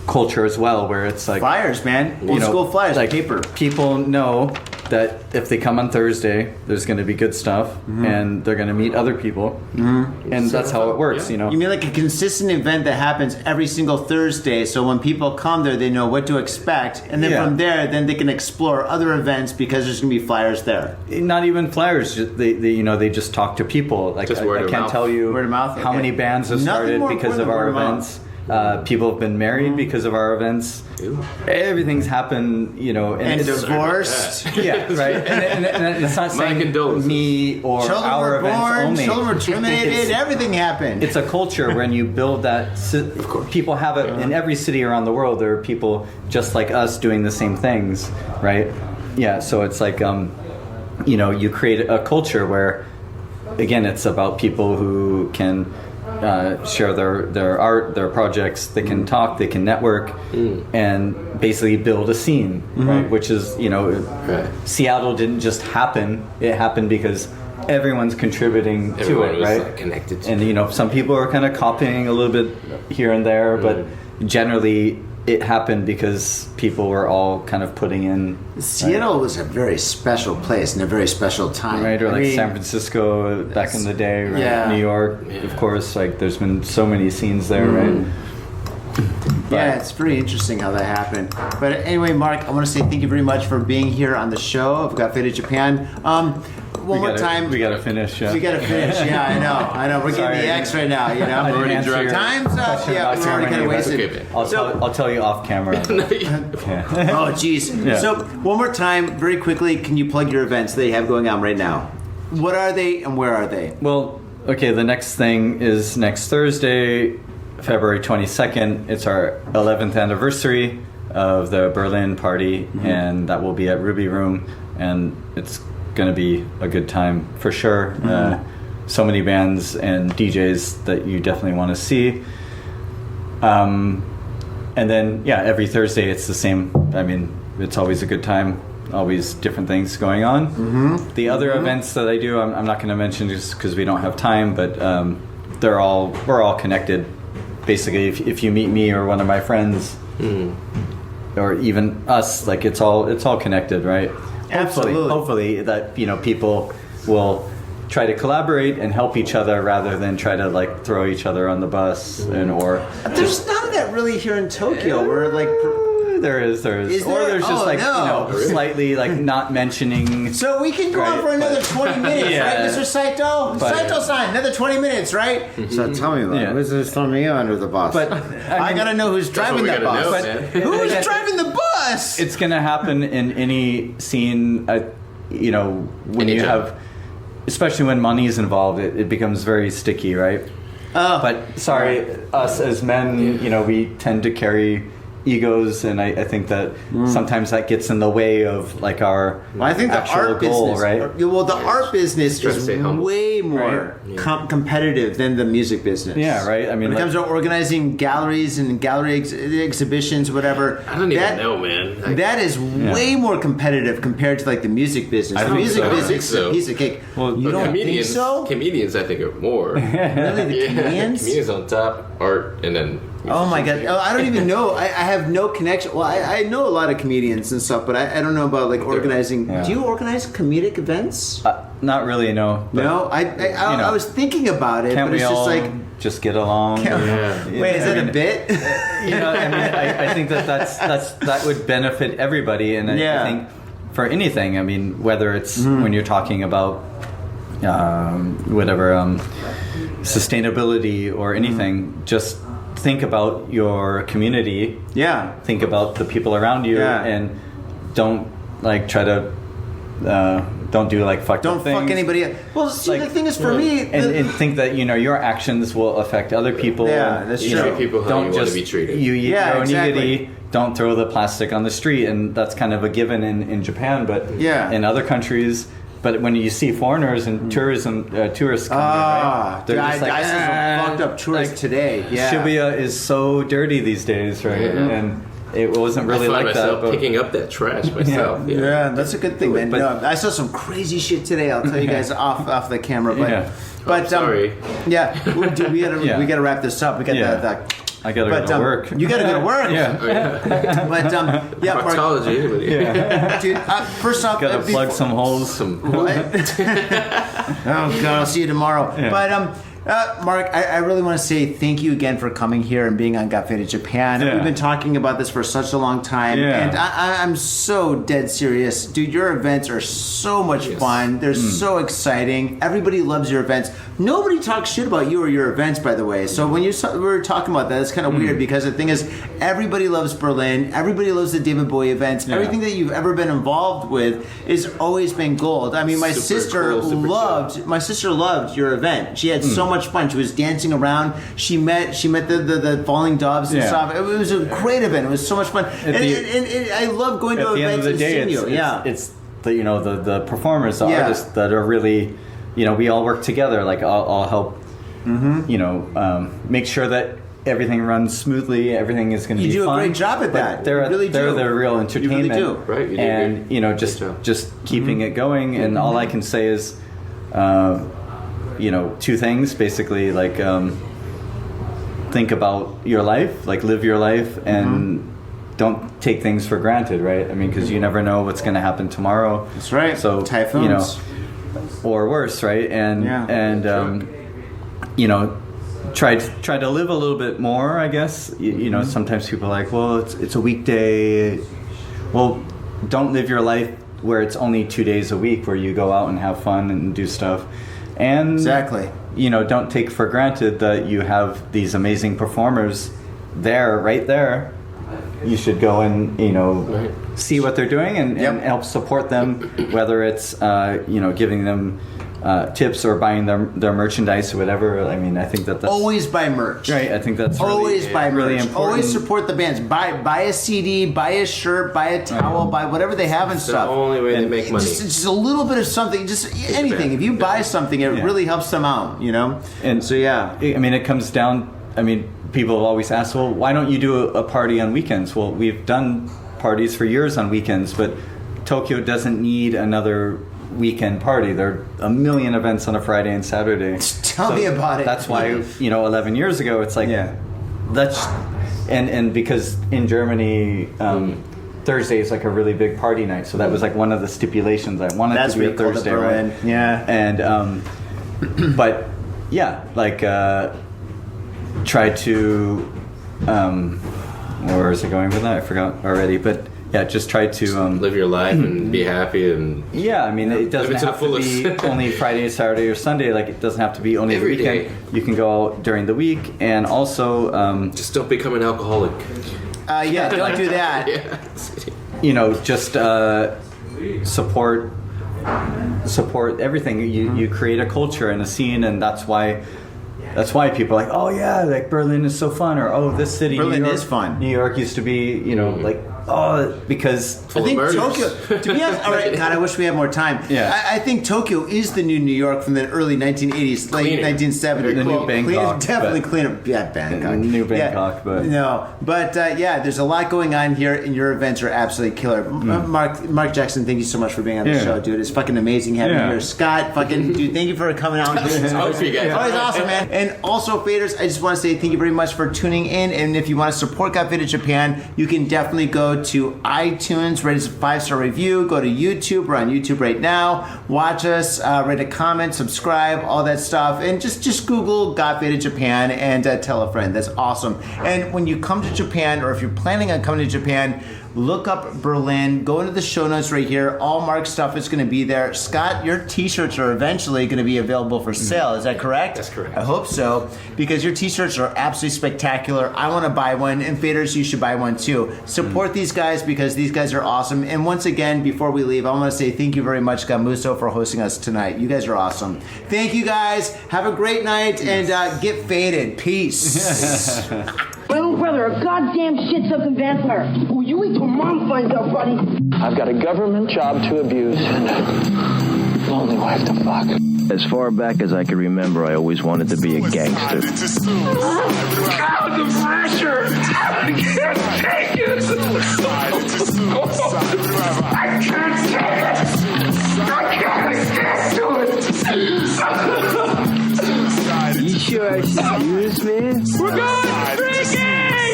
culture as well, where it's like Flyers, man. Old school flyers, like paper. People know that if they come on Thursday, there's going to be good stuff, and they're going to meet other people, and that's how it works. You know. You mean like a consistent event that happens every single Thursday, so when people come there, they know what to expect, and then from there, then they can explore other events because there's going to be flyers there. Not even flyers. They just talk to people. Like Just I word of can't mouth. tell you Word of mouth? how Okay. many bands have Nothing started more because important of our than word of events. People have been married because of our events. Ooh. Everything's happened, and And it's, divorced. yeah, right. And it's not My saying condolences. me or Children our were events born, only. children were terminated, It's- everything happened. It's a culture when you build that. People have it in every city around the world. There are people just like us doing the same things, right? Yeah. So it's like, you create a culture where, again, it's about people who can share their art, their projects. They can talk, they can network, and basically build a scene, right? Which is, Seattle didn't just happen. It happened because everyone's contributing Everyone to it, was right? like, connected to And some people are kind of copying a little bit here and there, but generally it happened because people were all kind of putting in. Seattle was a very special place and a very special time. Right, or I like mean, San Francisco back in the day, right? Yeah. New York, of course. Like, there's been so many scenes there, right? Yeah, it's pretty interesting how that happened. But anyway, Mark, I want to say thank you very much for being here on the show of Got Faded Japan. One more time. We gotta finish. Yeah. We gotta finish. Yeah, I know. We're Sorry, getting the X right now. I didn't already answer dragged your Time's up. question Yeah, about we're already kind of Germany, wasted. Okay, man. I'll tell you off camera. Yeah. Oh, geez. Yeah. So, one more time, very quickly, can you plug your events that you have going on right now? What are they and where are they? Well, okay, the next thing is next Thursday, February 22nd. It's our 11th anniversary of the Berlin party, and that will be at Ruby Room, and it's going to be a good time for sure. So many bands and DJs that you definitely want to see. And then, every Thursday it's the same. I mean, it's always a good time. Always different things going on. The other events that I do, I'm not going to mention just because we don't have time, but we're all connected. Basically, if you meet me or one of my friends, or even us, like it's all connected, right? Absolutely. Hopefully that people will try to collaborate and help each other rather than try to like throw each other on the bus or. There's none of that really here in Tokyo. We're like. There is. Is Or there? there's just slightly like not mentioning. So we can go on Right, for another but- 20 minutes, Yeah. right, Mr. Saito? But- Saito-san, another 20 minutes, right? So tell me about Yeah. who's this throwing me under the bus? But I gotta know who's driving we that gotta bus. know, But- man. Who's driving the bus? It's going to happen in any scene, when Any you job. have, especially when money is involved, it becomes very sticky, right? Oh. But sorry, us as men, we tend to carry egos, and I think that sometimes that gets in the way of like our I think the actual art goal, business, right? well, the art business Try to is stay humble. way more competitive than the music business. Yeah, right? I mean, when it like- comes to organizing galleries and gallery exhibitions, whatever. I don't even know, man. Like, That is way more competitive compared to like the music business. The don't music think so. business is a I think so. piece of cake. Well, you but don't think so? Comedians, I think, are more. Really, the comedians? Comedians on top, art, and then. Oh my god! Oh, I don't even know. I have no connection. Well, I know a lot of comedians and stuff, but I don't know about like organizing. Yeah. Do you organize comedic events? Not really, no. But No, I was thinking about it, Can't but we it's just all like. just get along? Yeah. Wait, is that a bit? I think that would benefit everybody, and Yeah. I think for anything, I mean, whether it's when you're talking about sustainability or anything, just think about your community. Yeah. Think about the people around you, Yeah. and don't like try to don't do like fucked Don't up things. fuck anybody up. Well, see, Like, the thing is, for me, and think that your actions will affect other people. Yeah, that's You true. treat people how you want to be treated. You eat Yeah, your own exactly. nigiri, don't throw the plastic on the street, and that's kind of a given in Japan, but Yeah. in other countries. But when you see foreigners and tourists come here, right? They're just like, I saw some fucked up tourists like, today. Yeah. Shibuya is so dirty these days, right? Yeah. And it wasn't really I find like that. myself But picking up that trash myself. Yeah. Yeah, that's a good thing, man. But- No, I saw some crazy shit today. I'll tell you guys off the camera, but Yeah. but sorry. yeah, we gotta Yeah. we gotta wrap this up. We got Yeah. the I gotta go to work. You gotta go to work. Yeah. But yeah, Proctology, anybody? Yeah. dude. First off, Gotta plug some holes. What? Oh God, I'll see you tomorrow. Yeah. But Mark, I really want to say thank you again for coming here and being on Got Faded Japan. Yeah. We've been talking about this for such a long time, Yeah. and I'm so dead serious, dude. Your events are so much fun. They're so exciting. Everybody loves your events. Nobody talks shit about you or your events, by the way. So when we were talking about that, it's kind of weird because the thing is, everybody loves Berlin. Everybody loves the David Bowie events. Yeah. Everything that you've ever been involved with has always been gold. I mean, my sister loved your event. She had so much fun. She was dancing around. She met the Falling Doves and stuff. It was a great event. It was so much fun. And I love going to events and seeing you. It's the the performers, the artists that are really, we all work together. Like I'll help, make sure that everything runs smoothly. Everything is going to be fun. You do a great job at that. They're the real entertainment. You really do. Right. You And just keeping it going. And all I can say is, two things basically. Like think about your life, like live your life, and don't take things for granted, right? I mean, because you never know what's going to happen tomorrow. That's right. So typhoons, or worse, right? And try to live a little bit more, I guess. Sometimes people are like, well, it's a weekday. Well, don't live your life where it's only 2 days a week where you go out and have fun and do stuff. And exactly. Don't take for granted that you have these amazing performers right there. You should go and see what they're doing and help support them, whether it's giving them tips or buying their merchandise or whatever. I mean, I think that's always buy merch. Right, I think that's always buy merch. Really important. Always support the bands. Buy a CD, buy a shirt, buy a towel, buy whatever they have and stuff. The only way they make money. Just a little bit of something, just anything. If you buy something, it really helps them out. And so I mean, it comes down. I mean, people have always asked, well, why don't you do a party on weekends? Well, we've done parties for years on weekends, but Tokyo doesn't need another weekend party. There are a million events on a Friday and Saturday. Tell me about it. That's why 11 years ago it's like and because in Germany Thursday is like a really big party night, so that was like one of the stipulations. I wanted to be a Thursday, right? Yeah. And but try to where is it going with that? I forgot already, but just try to live your life and be happy and I mean, it doesn't have to be only Friday, Saturday, or Sunday. Like, it doesn't have to be only every the weekend. Day. You can go out during the week, and also just don't become an alcoholic. Don't do that. Just support everything. You create a culture and a scene, and that's why people are like, oh yeah, like Berlin is so fun, or oh, this city, Berlin New York, is fun. New York used to be, like, oh, because I think Tokyo, to be honest, all right, God, I wish we had more time. Yeah. I think Tokyo is the new New York from the early 1980s, late 1970s. The new Bangkok. Definitely cleaner. Yeah, Bangkok. New Bangkok, but... No, but there's a lot going on here, and your events are absolutely killer. Mark Jackson, thank you so much for being on the show, dude. It's fucking amazing having you here. Scott, dude, thank you for coming out. It's always awesome, man. And also, Faders, I just want to say thank you very much for tuning in, and if you want to support Got Faded Japan, you can definitely go to iTunes, rate us a 5-star review, go to YouTube, we're on YouTube right now, watch us, rate a comment, subscribe, all that stuff, and just Google Got Faded Japan and tell a friend. That's awesome. And when you come to Japan, or if you're planning on coming to Japan, look up Berlin, go into the show notes right here. All Mark's stuff is going to be there. Scott, your t-shirts are eventually going to be available for sale. Is that correct? That's correct. I hope so, because your t-shirts are absolutely spectacular. I want to buy one, and Faders, you should buy one too. Support these guys, because these guys are awesome. And once again, before we leave, I want to say thank you very much, Gamuso, for hosting us tonight. You guys are awesome. Thank you guys. Have a great night, and get faded. Peace. My little brother, a goddamn shit-sucking vampire. Oh, you wait till Mom finds out, buddy. I've got a government job to abuse and a lonely wife to fuck. As far back as I can remember, I always wanted to be a gangster. God, the pressure! I can't take it! I can't take it! I can't get to it! You sure I should Yes, man. We're going freaking!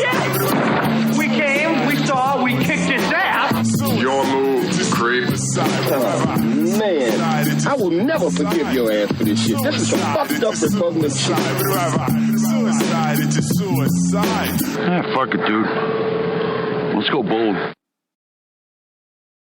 Yeah. We came, we saw, we kicked his ass. Your move, creep. Man, I will never forgive your ass for this shit. This is some fucked up Republican shit. Suicide, it's a suicide. Ah, fuck it, dude. Let's go bold.